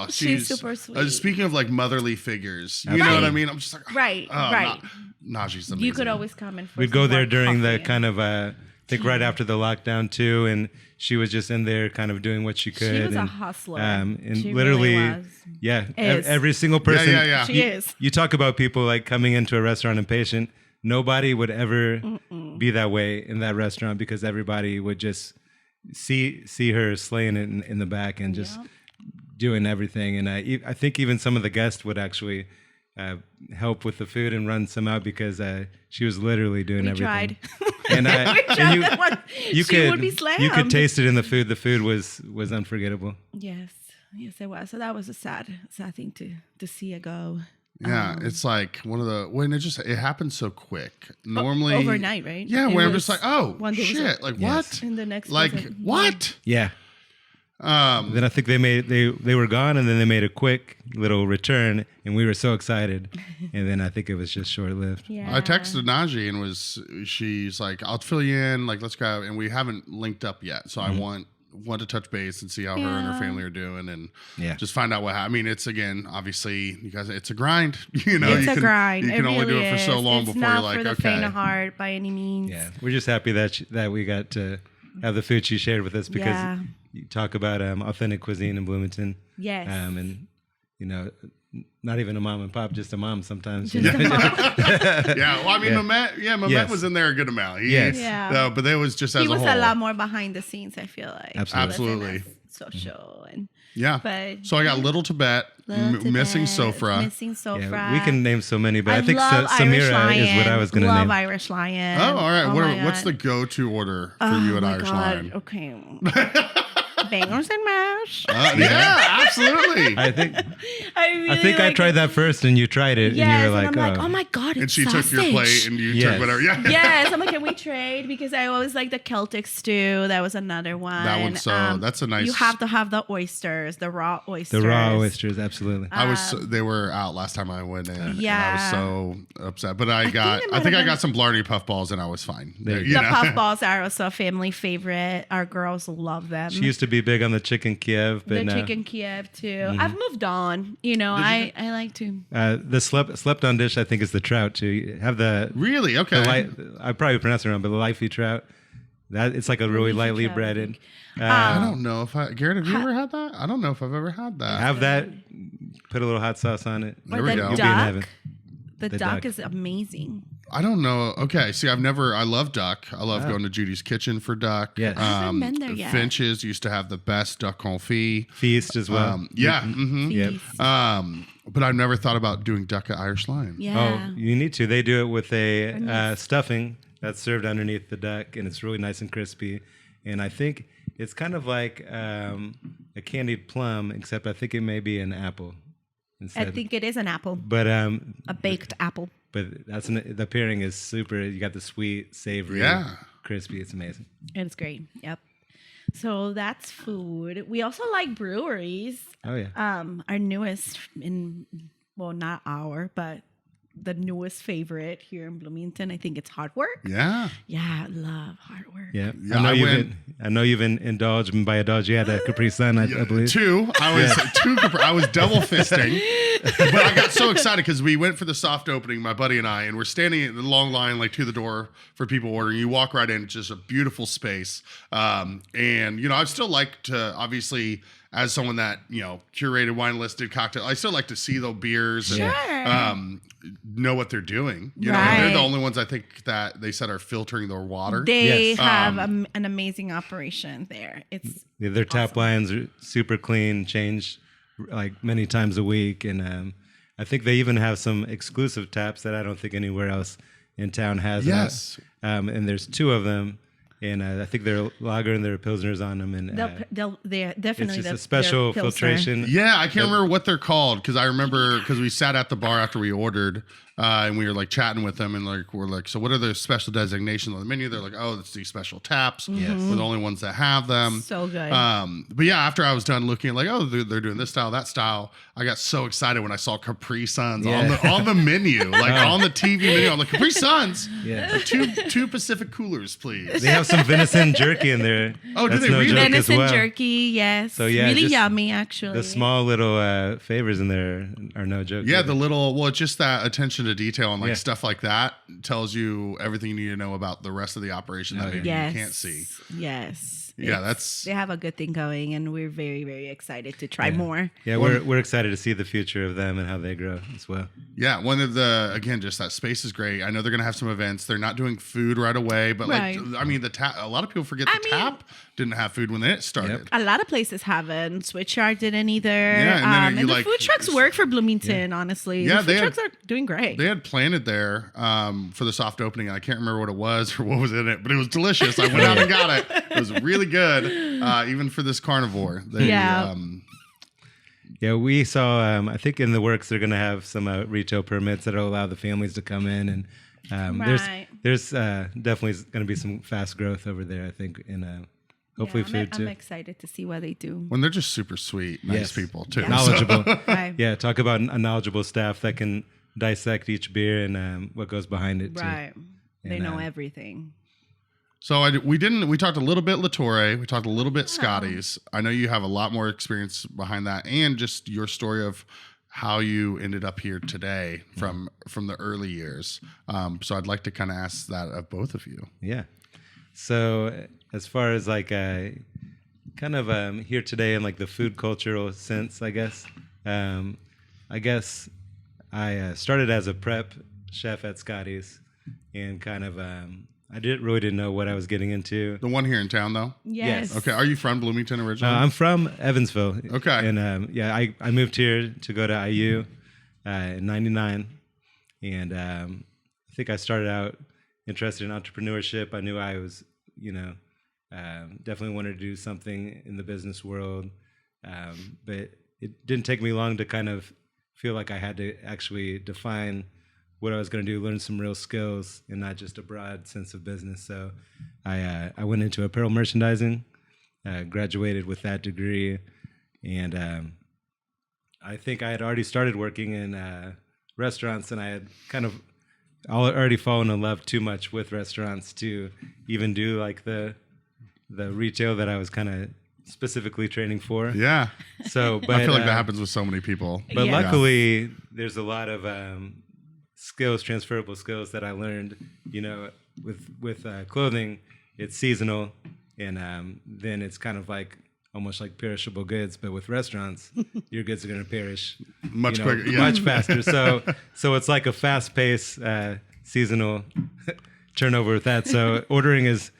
she's super sweet. Speaking of like motherly figures, you know Absolutely. what I mean? I'm just like, Right, oh, right. Najee's amazing. You could always come in for We'd some go there more during the coffee. kind of I think right after the lockdown too, and she was just in there kind of doing what she could. She was a and, hustler. and She literally, really was. yeah, Is. every single person. yeah. She is. You talk about people like coming into a restaurant impatient. Nobody would ever be that way in that restaurant because everybody would just see her slaying it in the back and just doing everything. And I think even some of the guests would actually help with the food and run some out because she was literally doing We everything. tried. And, We tried and that one. you She could would be you could slammed. taste it in the food. The food was unforgettable. Yes, it was. So that was a sad thing to see it go. Yeah, it's like one of the when it happens so quick. Normally Overnight, right? Yeah, It when I'm was- just like, oh one day was shit, like what? And the next Like wasn't. what? Yeah. Then I think they were gone, and then they made a quick little return, and we were so excited. And then I think it was just short lived. Yeah. I texted Najee and she's like, I'll fill you in, like let's go, and we haven't linked up yet, so I want to touch base and see how her and her Yeah. family are doing, and Yeah. just find out what. I mean, it's again, obviously, you guys, it's a grind. You know, It's you a grind. You can only do really it for so is. long it's before not you're like, for the okay, faint of heart by any means. Yeah, we're just happy that we got to have the food she shared with us because Yeah. you talk about authentic cuisine in Bloomington. Yes. And not even a mom and pop, just a mom sometimes. Just a mom. yeah. Well, I mean, Yeah. Mamet Yes. was in there a good amount. Yes. Yeah. No, but it was just as He was a whole. a lot more behind the scenes, I feel like. Absolutely. Less than as social and Yeah. but So I got Little Tibet, Little missing Tibet, Sofra. Missing Sofra. Yeah, we can name so many, but I, think love Irish Samira Lion. is what I was going to Love name. Irish Lion. Oh, all right. Oh my What's God. the go-to order for Oh you at my Irish God. Lion? Okay. Bangers and mash. Yeah, absolutely. I think I I like tried it. that first, and you tried it, Yes, and you were like, and I'm like, oh my God, it's And she sausage. took your plate and you Yes. took whatever. Yeah. Yes, I'm like, can we trade? Because I always like the Celtic stew. That was another one. That one's that's a nice. You have to have the oysters, the raw oysters. The raw oysters, absolutely. I was. They were out last time I went in. And I Yeah. was so upset, but I think got. it I might think have I got been- some Blarney puffballs and I was fine. There you You The know? puffballs are also a family favorite. Our girls love them. She used to be big on the chicken Kiev, but the now chicken Kiev too. I've moved on. You know, I like to. the slept on dish I think is the trout too. You have the Really? Okay. I probably pronounce it wrong, but the lifey trout. That it's like a really Leafy lightly trout, I breaded. think. I don't know if Garrett, have you ever had that? I don't know if I've ever had that. Have that put a little hot sauce on it. There we the go. You'll be in heaven. duck. The The duck duck. is amazing. I don't know. Okay, see, I love duck. I love going to Judy's Kitchen for duck. Yes. I haven't been there yet. Finch's used to have the best duck confit. Feast as well. Yeah. Mm-hmm. Yep. Feast. But I've never thought about doing duck at Irish Lime. Yeah. Oh, you need to. They do it with a Goodness. stuffing that's served underneath the duck, and it's really nice and crispy. And I think it's kind of like a candied plum, except I think it may be an apple instead. I think it is an apple, But a baked apple. the pairing is super. You got the sweet, savory, Yeah. crispy. It's amazing. It's great. Yep. So that's food. We also like breweries. Oh yeah. Our newest not our, but the newest favorite here in Bloomington. I think it's Hard Work. Yeah. Yeah, I love Hard Work. Yeah, Yeah, I know you've indulged, and by indulge, you had a Capri Sun, I believe. Two. I was double fisting, but I got so excited because we went for the soft opening, my buddy and I, and we're standing in the long line, like to the door for people ordering. You walk right in, it's just a beautiful space. And I'd still like to, obviously, as someone that curated wine listed cocktail, I still like to see the beers and know what they're doing. They're the only ones I think that they said are filtering their water. They Yes. have an amazing operation there. It's Yeah, their tap lines are super clean, change like many times a week, and I think they even have some exclusive taps that I don't think anywhere else in town has. Yes. And there's two of them, and I think they're lager and they're pilsners on them, and they're definitely it's just a special they're Pilsner. filtration. Yeah, I can't remember what they're called because I remember because we sat at the bar after we ordered and we were like chatting with them and we're like, so what are the special designations on the menu? They're like, oh, it's these special taps. Yes. We're the only ones that have them. So good. But yeah, after I was done looking at like, oh, they're doing this style, that style, I got so excited when I saw Capri Suns on the menu, like on the TV menu. I'm like, Capri Suns, Yeah. like two Pacific coolers, please. They have some venison jerky in there. Oh, do That's they no really? joke as Venison well. jerky, yes. So, yeah, really just yummy actually. The small little favors in there are no joke. Yeah, either. it's just that attention to detail and like Yeah. stuff like that tells you everything you need to know about the rest of the operation that maybe yes. you can't see. Yes. Yeah, They have a good thing going, and we're very, very excited to try more. Yeah, we're excited to see the future of them and how they grow as well. Yeah, just that space is great. I know they're gonna have some events. They're not doing food right away, but Right. a lot of people forget the tap didn't have food when it started. Yep. A lot of places haven't. Switchyard didn't either. Yeah, and then you and the like- food trucks work for Bloomington, honestly. Yeah, the they food had- trucks are doing great. They had planted there for the soft opening. I can't remember what it was or what was in it, but it was delicious. I went out and got it. It was really good, even for this carnivore. Yeah. Yeah, we saw. I think in the works they're going to have some retail permits that'll allow the families to come in, and Right. there's definitely going to be some fast growth over there. I think, and hopefully food I'm too. excited to see what they do. When they're just super sweet, nice Yes. people too. Yeah. Knowledgeable. Right. Yeah, talk about a knowledgeable staff that can dissect each beer and what goes behind it too. Right. They And, know everything. So we talked a little bit La Torre, we talked a little bit Scotty's. I know you have a lot more experience behind that and just your story of how you ended up here today from the early years. So I'd like to kind of ask that of both of you. Yeah. So as far as like kind of here today in like the food cultural sense, I guess I started as a prep chef at Scotty's, and kind of I didn't know what I was getting into. The one here in town though? Yes. Okay. Are you from Bloomington originally? I'm from Evansville. Okay. And I moved here to go to IU in '99, and I think I started out interested in entrepreneurship. I knew I was, definitely wanted to do something in the business world, but it didn't take me long to kind of feel like I had to actually define what I was going to do, learn some real skills, and not just a broad sense of business. So I went into apparel merchandising, graduated with that degree, and I think I had already started working in restaurants, and I had kind of already fallen in love too much with restaurants to even do like the retail that I was kind of specifically training for. yeah. So, but I feel like that happens with so many people. but Yeah. luckily, there's a lot of transferable skills that I learned. With clothing, it's seasonal, and then it's kind of like almost like perishable goods. But with restaurants, your goods are going to perish Much quicker, yeah. much faster. So it's like a fast-paced seasonal turnover with that. So ordering is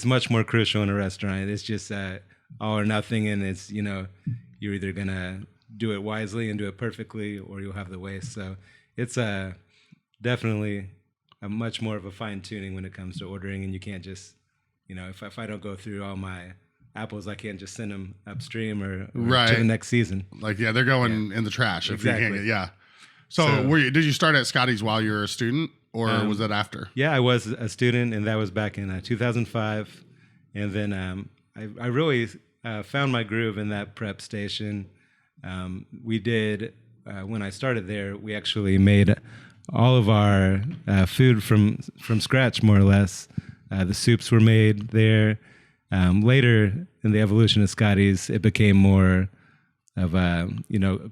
much more crucial in a restaurant. It's just all or nothing, and it's you're either gonna do it wisely and do it perfectly, or you'll have the waste. So it's definitely a much more of a fine tuning when it comes to ordering, and you can't just if I don't go through all my apples, I can't just send them upstream or to the next season. Like they're going in the trash if you can't Exactly. get So did you start at Scotty's while you were a student, or was that after? Yeah, I was a student, and that was back in 2005. And then I really found my groove in that prep station. We did, when I started there, we actually made all of our food from scratch, more or less. The soups were made there. Later in the evolution of Scotty's, it became more of a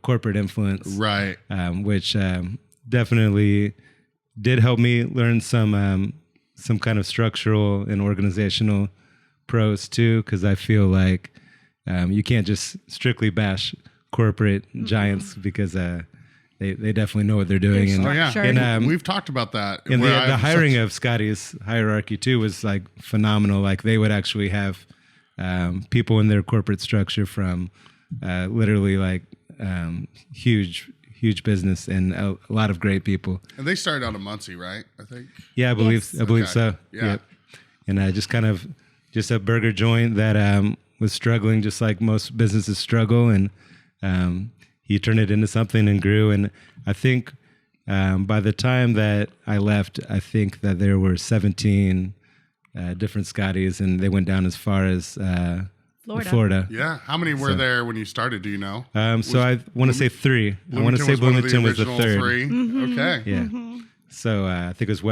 corporate influence, Right. Which definitely did help me learn some kind of structural and organizational pros too, because I feel like you can't just strictly bash corporate giants, because they definitely know what they're doing. They're Oh yeah, structured. and we've talked about that. And where the I've hiring of Scotty's hierarchy too was like phenomenal. Like they would actually have people in their corporate structure from literally like huge business, and a lot of great people. And they started out of Muncie, right? I think. Yeah, I believe Okay. so. Yeah. Yep. And just kind of just a burger joint that was struggling, just like most businesses struggle, and he turned it into something and grew. And I think by the time that I left, I think that there were 17 different Scotties, and they went down as far as Florida. Yeah. How many were there when you started? Do you know? So I want to say 3. I want to say Bloomington was the original 3rd. 3. Mm-hmm. Okay. Yeah. So I think it was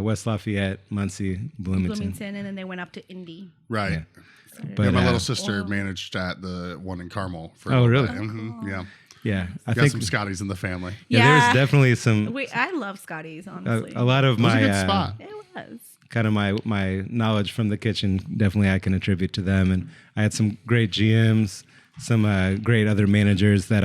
West Lafayette, Muncie, Bloomington. And then they went up to Indy. Right. Yeah. Yeah, But my little sister managed at the one in Carmel. For a Oh, little really? bit. Mhm, yeah. Yeah, I Got think some Scotties in the family. there's definitely some I love Scotty's, honestly. a lot of It was a my good spot. It was. kind of my knowledge from the kitchen, definitely I can attribute to them. And I had some great GMs, some great other managers that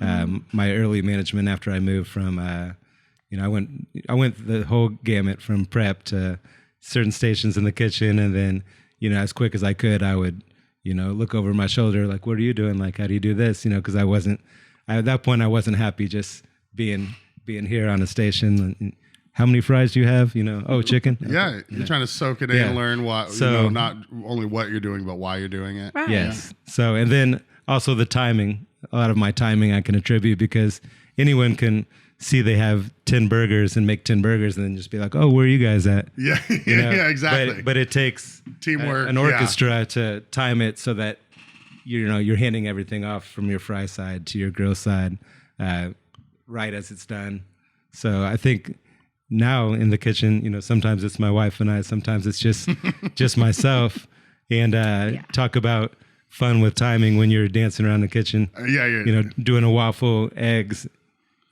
my early management after I moved from, I went the whole gamut from prep to certain stations in the kitchen. And then, as quick as I could, I would, look over my shoulder, like, what are you doing? Like, how do you do this? Because at that point I wasn't happy just being here on a station. And, how many fries do you have? Oh, chicken. Yeah, you're trying to soak it in and learn what, not only what you're doing, but why you're doing it. Right. Yes. So, and then also the timing. A lot of my timing I can attribute, because anyone can see they have 10 burgers and make 10 burgers and then just be like, oh, where are you guys at? Yeah, yeah, exactly. But it takes Teamwork, an orchestra to time it so that you're handing everything off from your fry side to your grill side right as it's done. So I think now in the kitchen, sometimes it's my wife and I, sometimes it's just myself, and talk about fun with timing when you're dancing around the kitchen. Yeah. Doing a waffle, eggs,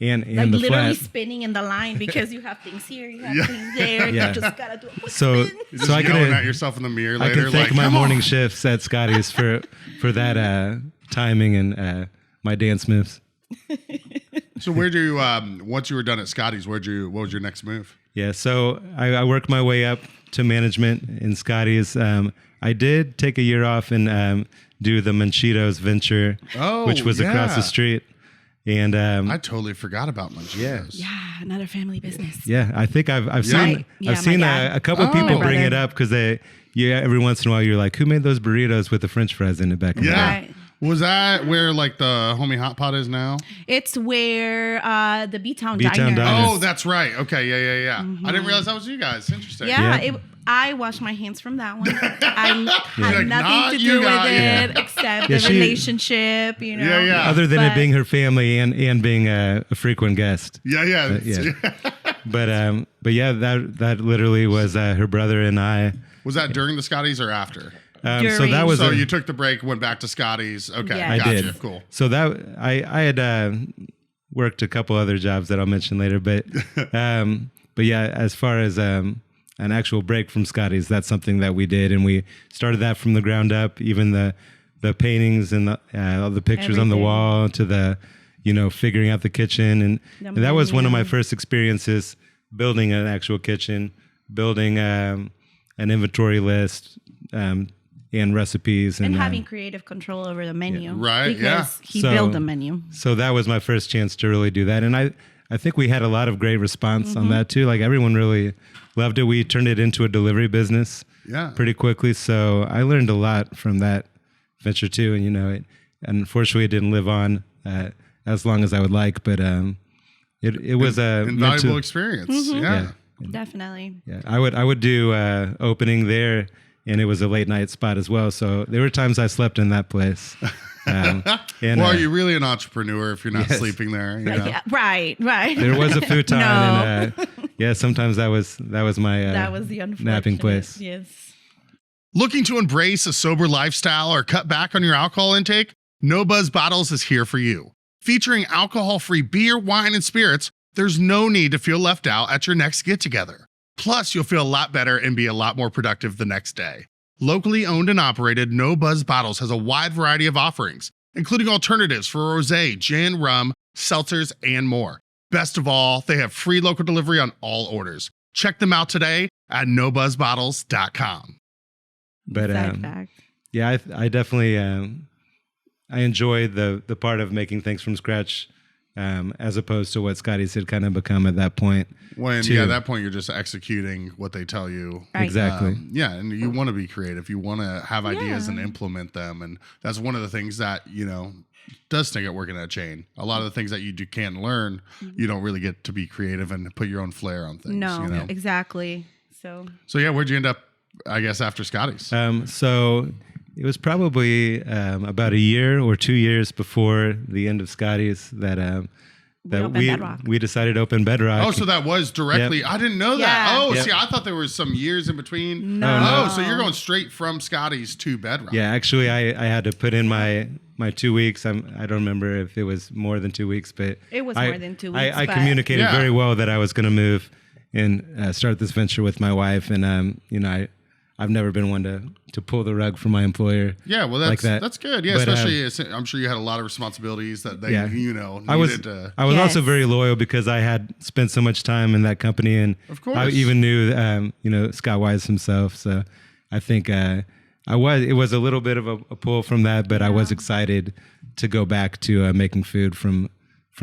and Like the literally flat. spinning in the line, because you have things here, you have things there. Yeah. You just gotta do a quick So spin. Just so I yelling at can yourself in the mirror I later. can thank like, my "Come morning on." shifts at Scotty's for that timing and my dance moves. So where'd you, once you were done at Scotty's, what was your next move? Yeah, so I worked my way up to management in Scotty's. I did take a year off and do the Manchitos venture, which was across the street. And I totally forgot about Manchitos. Yeah, another family business. yeah, I think I've seen Yeah, I've my seen dad. a couple Oh. people My bring brother. it up, because every once in a while you're like, who made those burritos with the French fries in it back in the day? Yeah. Right. Was that where like the homie hot pot is now? It's where the B-Town B-Town Diner. Diner. Oh, that's right. Okay, yeah. I didn't realize that was you guys. Interesting. Yeah, Yeah. I wash my hands from that one. I had Like, nothing not to you do with guys. it Yeah. except Yeah, the she- relationship, Yeah. Other than it But- being her family and being a frequent guest. Yeah. yeah. But yeah, that literally was her brother and I. Was that during the Scotty's or after? So During- that was So you took the break, went back to Scotty's. Okay, Yeah. I gotcha. did. Cool. So that I had worked a couple other jobs that I'll mention later, but yeah, as far as an actual break from Scotty's, that's something that we did, and we started that from the ground up. Even the the paintings and all the pictures on the Everything. wall to the, figuring out the kitchen. And that was one of my first experiences building an actual kitchen, building an inventory list, and recipes. And having creative control over the menu. Right, Because yeah. he So- built the menu. So that was my first chance to really do that. And I think we had a lot of great response on that too. Like everyone really loved it. We turned it into a delivery business Yeah. pretty quickly. So I learned a lot from that venture too. And, unfortunately it didn't live on as long as I would like, but it was a Invaluable experience. Yeah. Definitely. Yeah, I would do opening there, and it was a late night spot as well. So there were times I slept in that place. And, Well, are you really an entrepreneur if you're not sleeping there? You know? Yeah, right. there was a futon, No. and sometimes that was my That was the unfortunate. napping place. Yes. Looking to embrace a sober lifestyle or cut back on your alcohol intake? No Buzz Bottles is here for you. Featuring alcohol-free beer, wine, and spirits, there's no need to feel left out at your next get-together. Plus, you'll feel a lot better and be a lot more productive the next day. Locally owned and operated, No Buzz Bottles has a wide variety of offerings, including alternatives for rosé, gin, rum, seltzers, and more. Best of all, they have free local delivery on all orders. Check them out today at nobuzzbottles.com. But Fact. yeah, I definitely I enjoy the part of making things from scratch, as opposed to what Scotty's had kind of become at that point. When, too. at that point, you're just executing what they tell you. Right. Exactly. Yeah, and you want to be creative. You want to have ideas and implement them. And that's one of the things that, does stink at working at a chain. A lot of the things that you can learn, you don't really get to be creative and put your own flair on things. No, exactly. So So, where'd you end up, I guess, after Scotty's? So it was probably about a year or 2 years before the end of Scotty's that opened Bedrock. we decided to open Bedrock. Oh, so that was directly. Yep. I didn't know Yeah. that. Oh, Yep. see, I thought there was some years in between. No. Oh, so you're going straight from Scotty's to Bedrock. Yeah, actually, I had to put in my 2 weeks. I don't remember if it was more than 2 weeks, but It was I- more than 2 weeks, I but- communicated Yeah. very well that I was going to move and start this venture with my wife, and I've never been one to pull the rug from my employer. Yeah, well, like that. that's good. Yeah, But, especially I'm sure you had a lot of responsibilities that they, Yeah. needed I was to. also Yes. very loyal because I had spent so much time in that company, and Of course. I even knew Scott Wise himself. So I think it was a little bit of a pull from that, but I was excited to go back to making food from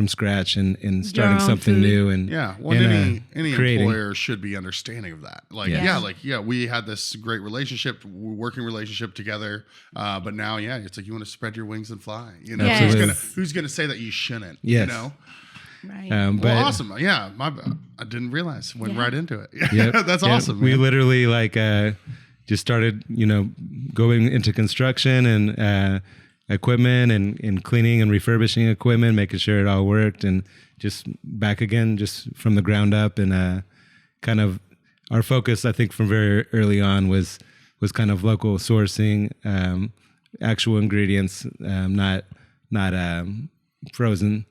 scratch and starting own something food. new and Yeah, well, and, any creating. employer should be understanding of that. Like, Yeah. we had this great relationship, working relationship together, but now, it's like you want to spread your wings and fly. Yes. Who's gonna say that you shouldn't? Yes. right. But Well, awesome. Yeah, I didn't realize. Went right into it. Yep. That's Yeah, awesome. We man. literally just started, going into construction and equipment and cleaning and refurbishing equipment, making sure it all worked, and just back again, just from the ground up. And kind of our focus, I think, from very early on was kind of local sourcing, actual ingredients, not frozen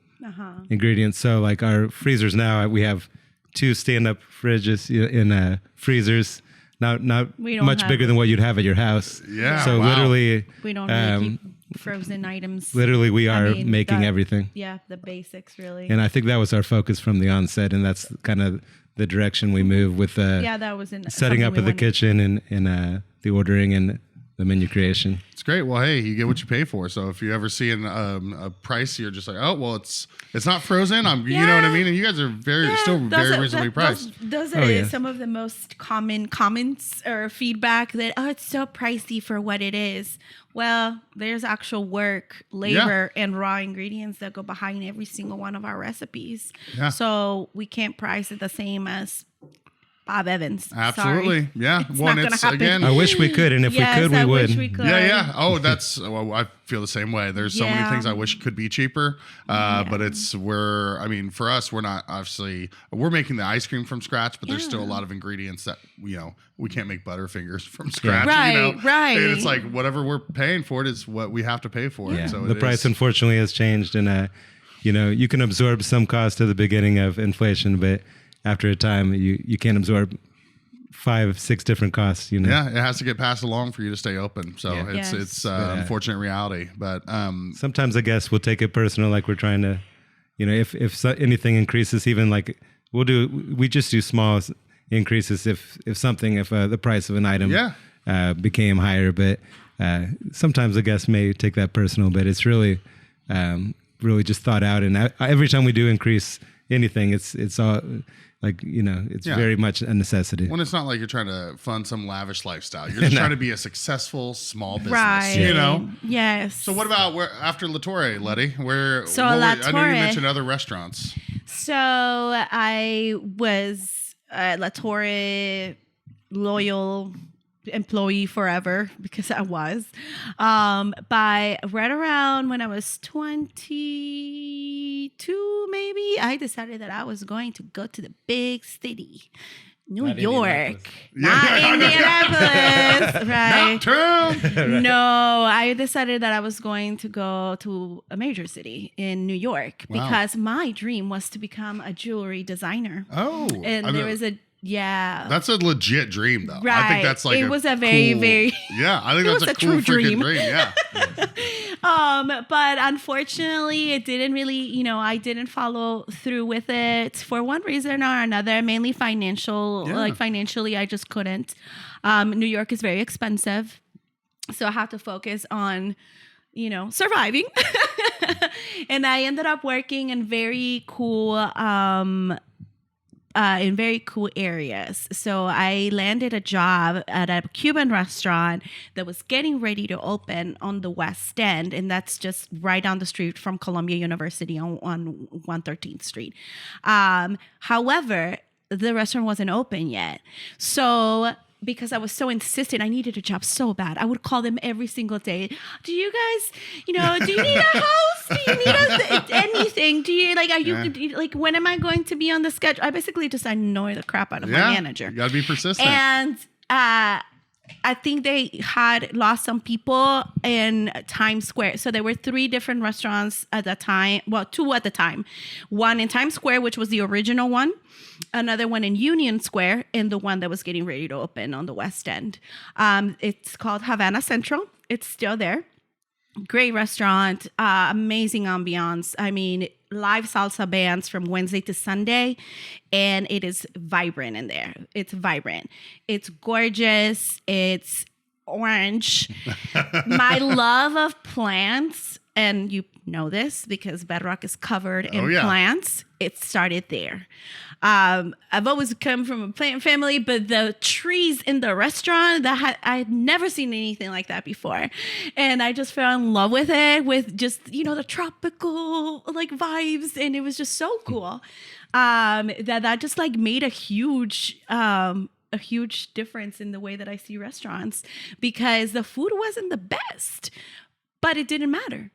ingredients. So like our freezers now, we have 2 stand-up fridges in freezers, not We don't much have- bigger than what you'd have at your house. Yeah, So wow. literally, we don't really keep frozen items. literally we are mean, making that- everything. Yeah, the basics really. And I think that was our focus from the onset, and that's kind of the direction we move with that was in setting up of the kitchen and the ordering and the menu creation. It's great. Well, hey, you get what you pay for. So if you ever see a price, you're just like, oh, well, it's not frozen. You know what I mean? And you guys are still very reasonably priced. Those Oh, are yeah. some of the most common comments or feedback that, it's so pricey for what it is. Well, there's actual work, labor, and raw ingredients that go behind every single one of our recipes. Yeah. So we can't price it the same as Bob Evans. Absolutely. Sorry. Yeah. It's not gonna happen. again. I wish we could, and if Yes, we could, we I would. wish we could. Yeah. Oh, I feel the same way. There's so many Yeah. things I wish could be cheaper. But for us, we're not obviously, we're making the ice cream from scratch, but there's still a lot of ingredients that, we can't make Butterfingers from scratch. Right, right. And it's like, whatever we're paying for it is what we have to pay for it. So the price unfortunately has changed, and you can absorb some cost at the beginning of inflation, but after a time you can't absorb 5-6 different costs, you know. Yeah, it has to get passed along for you to stay open. So Yeah. it's Yes. it's unfortunate reality. But Sometimes I guess we'll take it personal, like we're trying to, you know, if anything increases, even like we just do small increases if the price of an item became higher. But sometimes I guess may take that personal, but it's really really just thought out. And every time we do increase anything, it's all like, you know, it's very much a necessity. when it's not like you're trying to fund some lavish lifestyle, you're just trying to be a successful small business. Right. You know. Yes. So what about after La Torre, Letty? So I La know you Torre- mentioned other restaurants. So I was La Torre loyal employee forever because I was. By right around when I was 22, maybe, I decided that I was going to go to the big city. New Not York, Indianapolis. not Indianapolis, right? Town. No, I decided that I was going to go to a major city in New York because my dream was to become a jewelry designer. Oh, And there was that's a legit dream, though. Right. I think that's like it was a very, cool, very yeah. I think it that's was a a cool true freaking dream. Yeah. But unfortunately it didn't really, you know, I didn't follow through with it for one reason or another, mainly financial. Yeah. Like financially, I just couldn't. New York is very expensive, so I have to focus on, you know, surviving. And I ended up working in very cool areas. So I landed a job at a Cuban restaurant that was getting ready to open on the West End, and that's just right down the street from Columbia University on 113th Street. However, the restaurant wasn't open yet. So because I was so insistent, I needed a job so bad. I would call them every single day. Do you guys, you know, do you need a host? Do you need anything? Do you like, are you like, when am I going to be on the schedule? I basically just annoy the crap out of my manager. You gotta be persistent. And I think they had lost some people in Times Square. So there were 3 different restaurants at the time. Well, 2 at the time. One in Times Square, which was the original one. Another one in Union Square, and the one that was getting ready to open on the West End. It's called Havana Central. It's still there. Great restaurant, amazing ambiance. I mean, live salsa bands from Wednesday to Sunday, and it is vibrant in there. It's vibrant. It's gorgeous. It's orange. My love of plants, and you know this because Bedrock is covered in plants. It started there. I've always come from a plant family, but the trees in the restaurant I had never seen anything like that before, and I just fell in love with it, with just, you know, the tropical like vibes, and it was just so cool. That just like made a huge difference in the way that I see restaurants, because the food wasn't the best, but it didn't matter.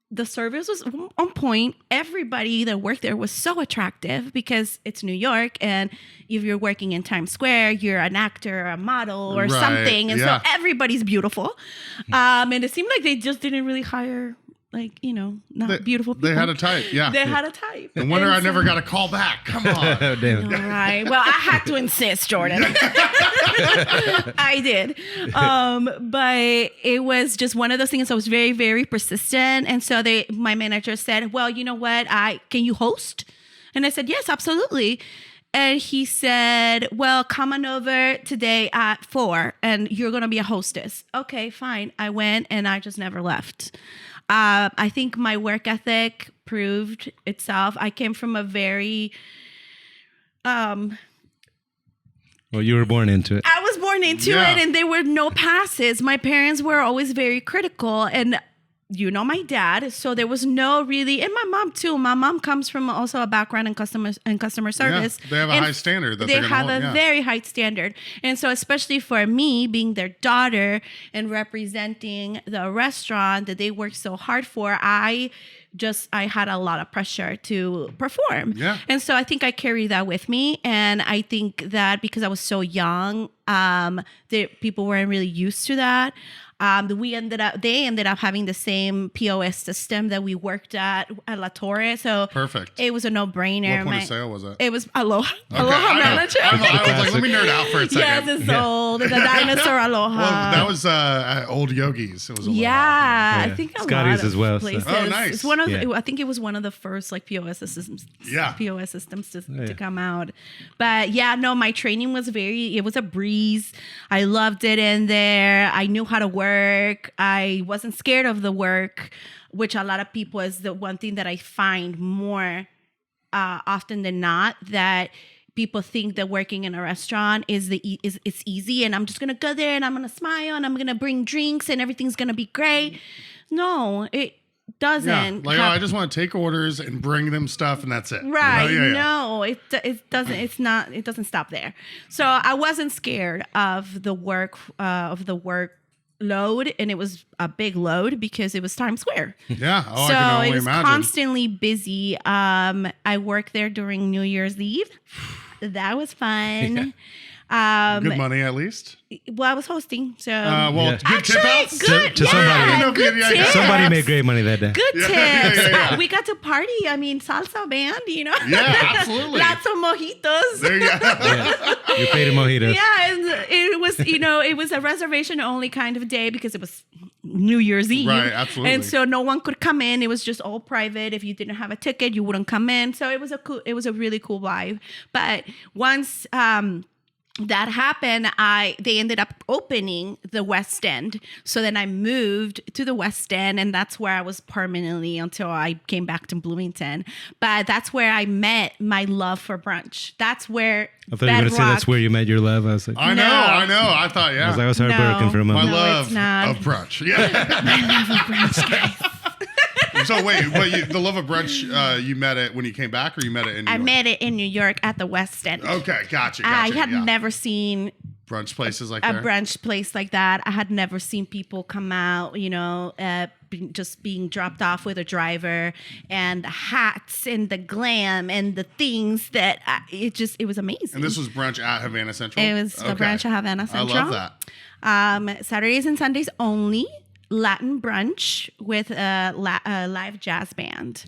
The service was on point. Everybody that worked there was so attractive because it's New York, and if you're working in Times Square, you're an actor, a model, or something, and so everybody's beautiful. And it seemed like they just didn't really hire, like, you know, beautiful people. They had a type, They had a type. No wonder I never got a call back. Come on. Damn. All right. Well, I had to insist, Jordan. I did. But it was just one of those things. I was very, very persistent. And so my manager said, well, you know what? Can you host? And I said, yes, absolutely. And he said, well, come on over today at 4 and you're going to be a hostess. Okay, fine. I went and I just never left. I think my work ethic proved itself. I came from a very, well, you were born into it. I was born into it, and there were no passes. My parents were always very critical, and you know my dad, so there was no really, and my mom too. My mom comes from also a background in customer service. They have a high standard. They have a very high standard, and so especially for me, being their daughter and representing the restaurant that they worked so hard for, I had a lot of pressure to perform. Yeah. And so I think I carry that with me, and I think that because I was so young, people weren't really used to that. They ended up having the same POS system that we worked at La Torre. So Perfect. it was a no-brainer. What point of sale was it? It was Aloha. Okay, Aloha I know. Manager. I was like, let me nerd out for a second. Yes, it's old. The dinosaur Aloha. Well, that was old Yogis. It was a lot. I think a Scotty's lot of as well, so. places. Oh, nice. It's one of Yeah. I think it was one of the first like POS systems. Yeah. POS systems to come out. But yeah, no, my training was it was a breeze. I loved it in there. I knew how to work. I wasn't scared of the work, which a lot of people is the one thing that I find more often than not, that people think that working in a restaurant is it's easy and I'm just gonna go there and I'm gonna smile and I'm gonna bring drinks and everything's gonna be great. No, it doesn't. Yeah. Like, I just want to take orders and bring them stuff and that's it. Right. You know? No, it doesn't. It's not. It doesn't stop there. So I wasn't scared of the work load, and it was a big load because it was Times Square. Yeah. Oh, So I can it only was imagine. constantly busy. I worked there during New Year's Eve. That was fun. Good money at least. Well, I was hosting, so Good tip outs? good. To somebody. No, good yeah, yeah. tips. Somebody made great money that day. Good tips. yeah. We got to party. I mean, salsa band, Yeah, absolutely. Lots of mojitos. There you go. Yeah. You paid a mojito. Yeah, and it was, it was a reservation only kind of day because it was New Year's Eve. Right, absolutely. And so no one could come in. It was just all private. If you didn't have a ticket, you wouldn't come in. So it was a really cool vibe. But once that happened, they ended up opening the West End. So then I moved to the West End, and that's where I was permanently until I came back to Bloomington. But that's where I met my love for brunch. That's where I thought you were going to say that's where you met your love. I was like, I know. I thought, yeah. I was heartbroken for a My moment. No, love it's not. of brunch. Yeah. My love of brunch, guys. So wait, the love of brunch, you met it when you came back, or you met it in New I York? met it in New York at the West End. Okay, gotcha. I had yeah. never seen brunch places like a that. brunch place like that. I had never seen people come out, just being dropped off with a driver, and the hats and the glam and the things that it was amazing. And this was brunch at Havana Central. It was the brunch at Havana Central. I love that. Saturdays and Sundays only. Latin brunch with a live jazz band.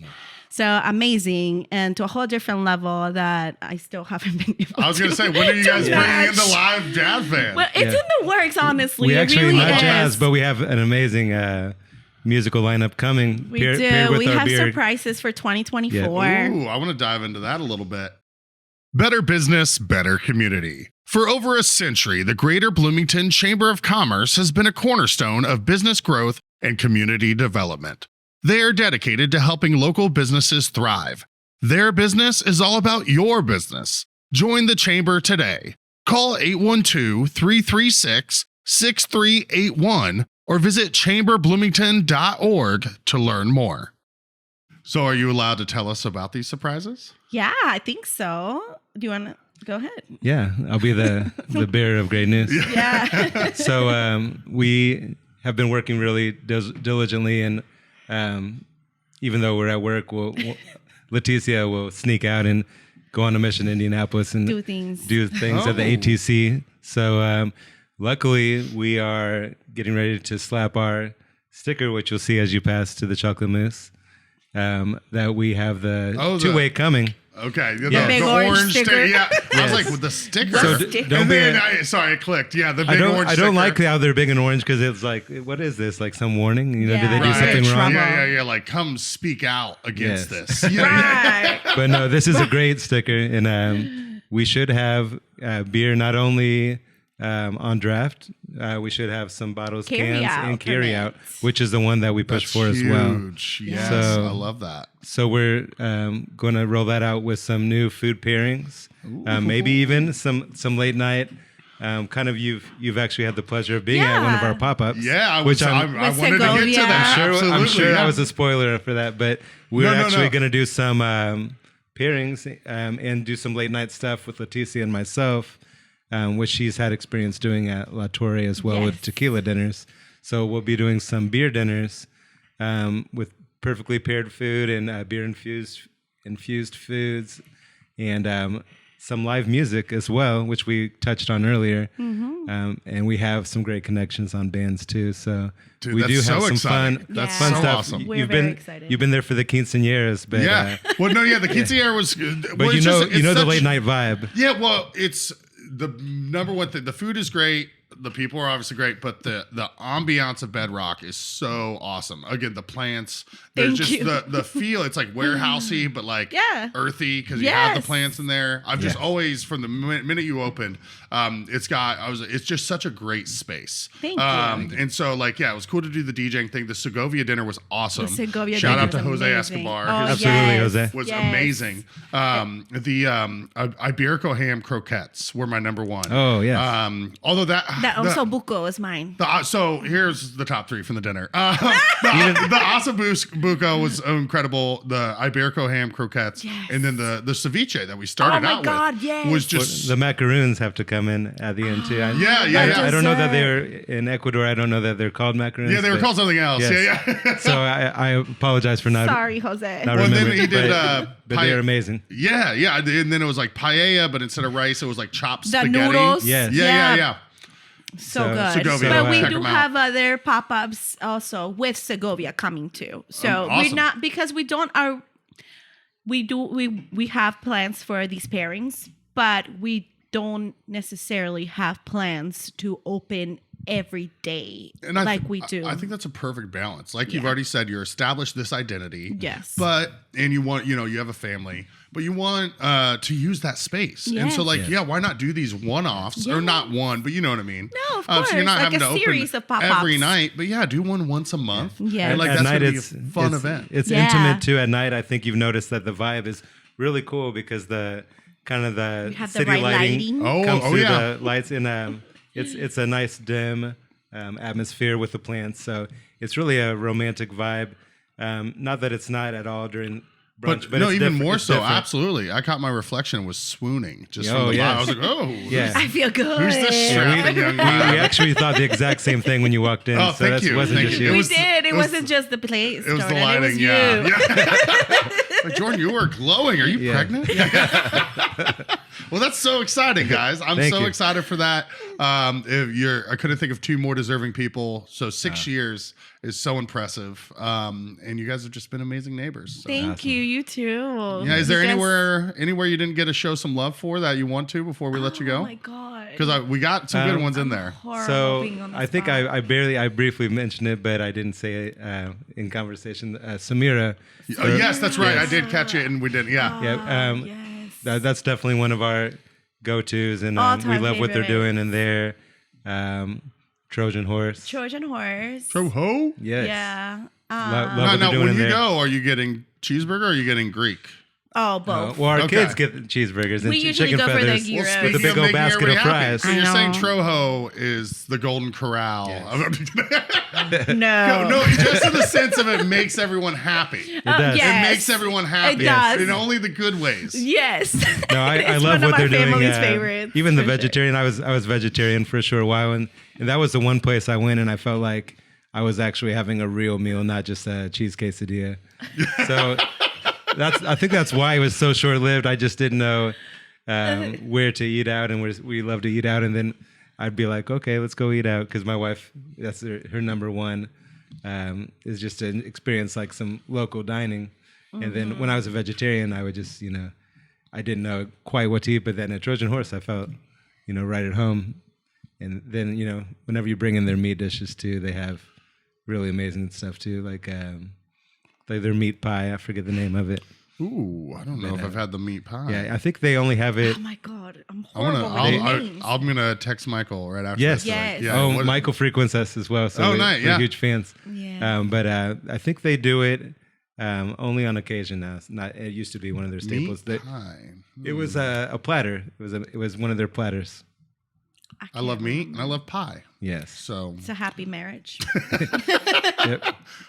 So amazing, and to a whole different level that I still haven't been able to. I was going to say, when are you guys bringing in match. the live jazz band? Well, it's in the works, honestly. We It actually really not is. jazz, but we have an amazing musical lineup coming. We paired do. with We our have beer. surprises for 2024. Ooh, I want to dive into that a little bit. Better business, better community. For over a century, the Greater Bloomington Chamber of Commerce has been a cornerstone of business growth and community development. They are dedicated to helping local businesses thrive. Their business is all about your business. Join the chamber today. Call 812-336-6381 or visit chamberbloomington.org to learn more. So are you allowed to tell us about these surprises? Yeah, I think so. Do you want to go ahead? Yeah, I'll be the bearer of great news. Yeah. So we have been working really diligently, and even though we're at work, Leticia will sneak out and go on a mission to Indianapolis and Do things. at the ATC. So luckily, we are getting ready to slap our sticker, which you'll see as you pass to the chocolate mousse, that we have the two-way coming. Okay, the big orange sticker. Yeah, I was Yes. like, with the sticker. So sticker. don't And be. then sorry, it clicked. Yeah, the big I orange don't sticker. like how they're big and orange because it's like, what is this? Like some warning? You know, Yeah. did they do Right. something wrong? Trouble. Yeah. Like, come speak out against Yes. this. Yeah. Right. But no, this is a great sticker, and we should have beer not only on draft. We should have some bottles, Carry cans, out and carry out, permits. which is the one that we push That's for as well. huge. Yes, So- I love that. So we're going to roll that out with some new food pairings, maybe even some late night. Kind of you've actually had the pleasure of being at one of Yeah. our pop-ups. Yeah, I which was. I With wanted to get to Segovia. that. I'm Absolutely, sure yeah. I was a spoiler for that, but we're No, actually no. going to do some pairings and do some late night stuff with Leticia and myself, which she's had experience doing at La Torre as well with Yes. tequila dinners. So we'll be doing some beer dinners with perfectly paired food and beer infused foods, and some live music as well, which we touched on earlier. And we have some great connections on bands too. So Dude, we do that's have so some exciting. fun, That's fun so stuff. awesome. We're very excited. You've been there for the quinceañeras, but The quinceañera was good. but Well, you it's know just- it's the such- late night vibe. Yeah, well, it's the number one thing. The food is great. The people are obviously great, but the ambiance of Bedrock is so awesome. Again, the plants. There's Thank just you. the feel. It's like warehousey, but like Yeah. earthy because you have the Yes. plants in there. I've just Yes. always, from the minute you opened, it's just such a great space. Thank you. And so like, yeah, it was cool to do the DJing thing. The Segovia dinner was awesome. The Segovia Shout dinner out to was Jose amazing. Escobar. Oh, His Absolutely, yes. Jose. was Yes. amazing. The Iberico ham croquettes were my number one. Oh, yes. Although That also buco is mine. so here's the top three from the dinner. The osabuco was incredible. The Iberico ham croquettes, Yes. and then the ceviche that we started Oh my out God, with yes. was just The macaroons have to come in at the end too. Yeah. I don't know that Dessert. they're in Ecuador. I don't know that they're called macaroons. yeah, they were but- called something else. Yes. Yeah. So I apologize for not Sorry, Jose. not Well, then remembering. he did, but they're amazing. Yeah, and then it was like paella, but instead of rice, it was like chopped The spaghetti. noodles. Yes. Yeah. So So, good. Segovia, but we check do 'em out. have other pop-ups also with Segovia coming too. So we're awesome. not, because we don't are we have plans for these pairings, but we don't necessarily have plans to open every day And I like th- we do. I think that's a perfect balance. Like you've Yeah. already said, you're established this identity. Yes. And you want, you have a family, but you want to use that space. And Yes. so like, Yes. yeah, why not do these one-offs or Yes. not one, but you know what I mean? No, of So you're course, not like having a to series open of pop-ups. every night, but yeah, do one once a month. Yeah. And like At that's night, going to be a fun event. It's Yeah. intimate too. At night, I think you've noticed that the vibe is really cool because the kind of the We have the city right lighting, lighting. comes Oh, through yeah. the lights, and it's a nice dim atmosphere with the plants. So it's really a romantic vibe. Not that it's not at all during brunch, But no, it's even more it's so. different. Absolutely. I caught my reflection and was swooning just Oh, from the yes. vibe. I was like, oh. Yeah. I feel good. Who's this strapping young We man? actually thought the exact same thing when you walked in. Oh, so thank that you. wasn't Thank just you. you. It We was- did. It it was- wasn't just the place. It was the Jordan. lighting, It was yeah. you. yeah. Like, Jordan, you were glowing. Are you Yeah. pregnant? Well, that's so exciting, guys. I'm Thank so you. excited for that. I couldn't think of two more deserving people. So 6 years is so impressive. And you guys have just been amazing neighbors. So. Thank you. You too. Yeah, is there You guys- anywhere you didn't get to show some love for that you want to before we let you Oh go? my God. Because we got some good ones in there. Horrible So being on the I think spot. I briefly mentioned it, but I didn't say it in conversation. Samira. Oh, yes, that's right. I did catch it, and we did. Yeah. Yeah, yes. that's definitely one of our go-tos, and we All-time love what they're favorite. doing in there. Trojan Horse. Trojan horse. Troho? Yes. Yeah. Love Now, what they're doing when in you there. go, are you getting cheeseburger or are you getting Greek? Oh, both. Well, our Okay. kids get cheeseburgers and We usually chicken go for the feathers gyros. Speaking with a big of old making basket of everybody happy, fries. So you're I saying know. Troho is the Golden Corral. no. No, just in the sense of it makes everyone happy. It does. Yes. makes everyone happy. It does. In only the good ways. Yes. No, I It's love one of what my they're doing. family's favorites, Even the for sure. vegetarian. I was vegetarian for a short while, and that was the one place I went, and I felt like I was actually having a real meal, not just a cheese quesadilla. So I think that's why it was so short lived. I just didn't know where to eat out, and we love to eat out, and then I'd be like, okay, let's go eat out, because my wife, that's her number one, is just to experience like some local dining. And then when I was a vegetarian, I would just, I didn't know quite what to eat, but then at Trojan Horse, I felt, right at home. And then, whenever you bring in their meat dishes too, they have really amazing stuff too, like their meat pie. I forget the name of it. Ooh, I don't know if I've had the meat pie. Yeah, I think they only have it. Oh my God. I'm I wanna, horrible with names. I'm gonna text Michael right after. Yes. this. Yes. Yeah. Oh, what- Michael frequents us as well, so Oh, we're nice, yeah. huge fans. Yeah. But I think they do it only on occasion now. It's not. It used to be one of their staples. Meat pie. It was a platter. It was one of their platters. I love meat and I love pie. Yes. So, It's a happy marriage. Yep.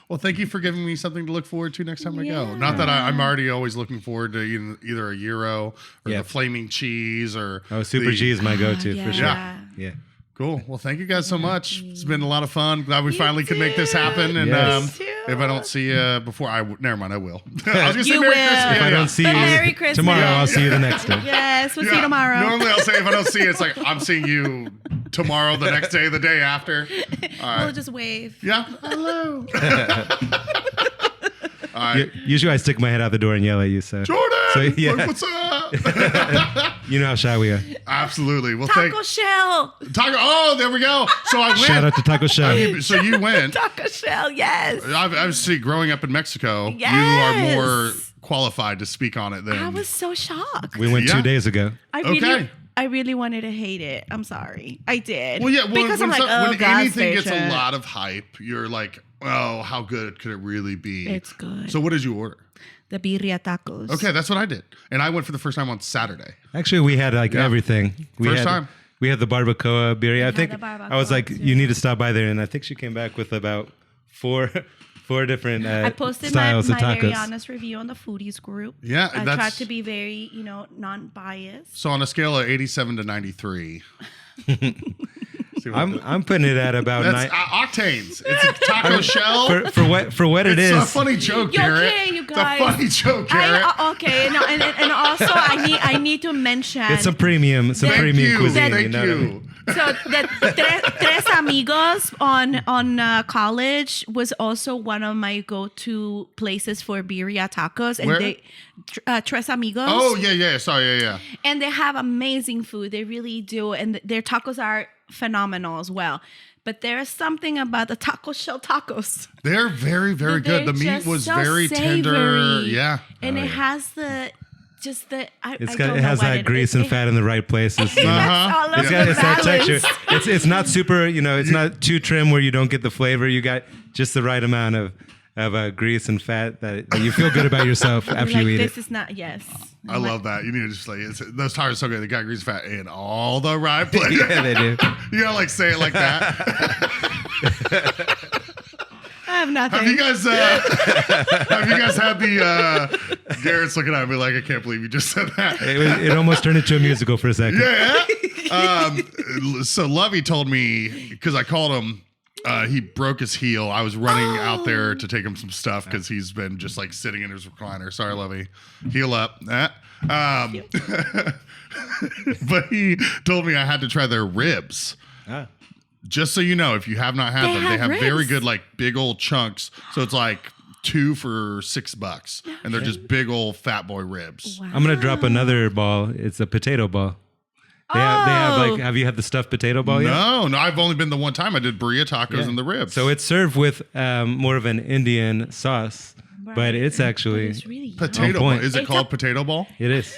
well, thank you for giving me something to look forward to next time I go. Not that I'm already always looking forward to either a gyro or Yeah. the flaming cheese or Oh, Super the- G is my go-to yeah. for sure. Yeah. Yeah. Cool. Well, thank you guys so much. It's been a lot of fun. Glad we finally could make this happen. And Yes. Too. If I don't see you before, never mind. I will. I was gonna say You Merry will. Christmas. If I don't see Merry you Christmas. tomorrow, I'll see you the next day. Yes, we'll see you tomorrow. Normally, I'll say if I don't see you, it's like I'm seeing you tomorrow, the next day, the day after. All right. We'll just wave. Yeah. Hello. All right. Usually I stick my head out the door and yell at you. So Jordan, So, yeah. look what's up? you know how shy we are. Absolutely. Well, Taco Shell. Taco. Oh, there we go. So I went. Shout out to Taco Shell. So you went. Taco Shell, yes. Obviously, growing up in Mexico, you Yes. are more qualified to speak on it than. I was so shocked. We went Yeah. 2 days ago. Okay. I really wanted to hate it. I'm sorry. I did. Well, yeah. because I'm like, when gas anything gets a station. lot of hype, you're like, oh, how good could it really be? It's good. So what did you order? The birria tacos. Okay, that's what I did, and I went for the first time on Saturday. Actually, we had like Yeah. everything. First time. We had the barbacoa birria. I had think the barbacoa I was like, too. you need to stop by there, and I think she came back with about four different I posted my styles of tacos. very honest review on the foodies group. Yeah, I that's- tried to be very, non-biased. So on a scale of 87 to 93. See what I'm putting it at about that's octanes. It's a taco shell. for what it It's is. a funny joke, You're Garrett. okay, you It's a guys. funny joke, Garrett. Okay, no, and also I need to mention. It's a premium Thank you. cuisine. Thank you know what I mean? you. So the Tres Amigos on college was also one of my go-to places for birria tacos, and Where? Tres Amigos. Oh, yeah. Sorry, yeah. And they have amazing food. They really do, and their tacos are phenomenal as well. But there is something about the taco shell tacos. They're very, very good. The They're meat just was so very tender. savory. Yeah. And it has it has that grease and fat in the right places. you know? That's all of It's the got it's that balance. texture. It's not super, it's not too trim where you don't get the flavor. You got just the right amount of grease and fat that you feel good about yourself after Like, you eat this it. is not, yes. I love that. You need to just those tacos are so good. They got grease fat in all the right places. Yeah, they do. You gotta say it like that. I have nothing. Have you guys had the Garrett's looking at me like, I can't believe you just said that. It almost turned into a musical for a second. Yeah. So Lovey told me, because I called him, he broke his heel. I was running out there to take him some stuff because he's been just like sitting in his recliner. Sorry, Lovey. Heel up. But he told me I had to try their ribs. Ah. Just so you know, if you have not had them, they have very ribs. good, like big old chunks. So it's like 2 for $6, and they're just big old fat boy ribs. Wow. I'm gonna drop another ball. It's a potato ball. They have Oh. like. Have you had the stuffed potato ball yet? No, I've only been the one time. I did burrito tacos and the ribs. So it's served with more of an Indian sauce, but Right. it's actually It's really yummy. potato on ball. point. Is it It's called a- potato ball? it is.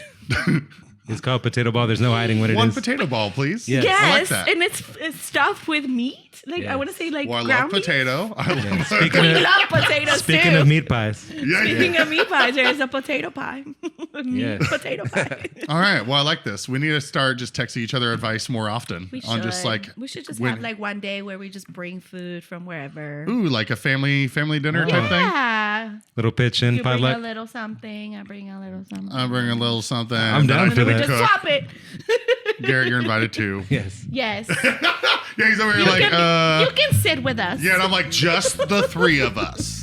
It's called potato ball. There's no hiding what it is. One potato ball, please. Yes. Yes, I like that. and it's stuffed with meat. Like Yeah. I want to say, like Well, I ground love beef. potato. I love Speaking We of, love potatoes speaking too. of meat pies, Speaking of meat pies, there is a potato pie. Meat Yes. potato pie. All right. Well, I like this. We need to start just texting each other advice more often. We On just like we should just when- have like one day where we just bring food from wherever. ooh, like a family dinner type thing. Yeah. little pitch in You bring a potluck. little something. I bring a little something. I bring a little something. I'm down that I for can we that. just cook. swap it. Garrett, you're invited too. Yes. Yes. Yeah, he's over here You like, can, you can sit with us. yeah, and I'm like, just the 3 of us.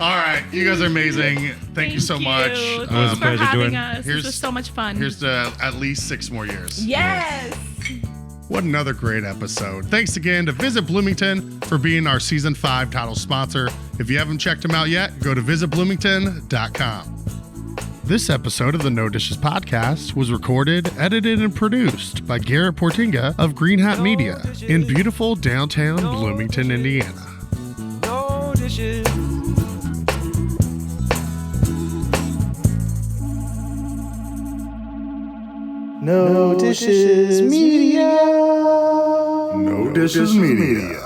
All right, you guys are amazing. Thank you so much. Thanks was a for pleasure, having Jordan. us. This Here's- was so much fun. Here's to at least 6 more years. yes. What another great episode. Thanks again to Visit Bloomington for being our Season 5 title sponsor. If you haven't checked them out yet, go to visitbloomington.com. This episode of the No Dishes podcast was recorded, edited, and produced by Garrett Portinga of Green Hat Media in beautiful downtown Bloomington, Indiana. No dishes. No Dishes Media. No Dishes Media.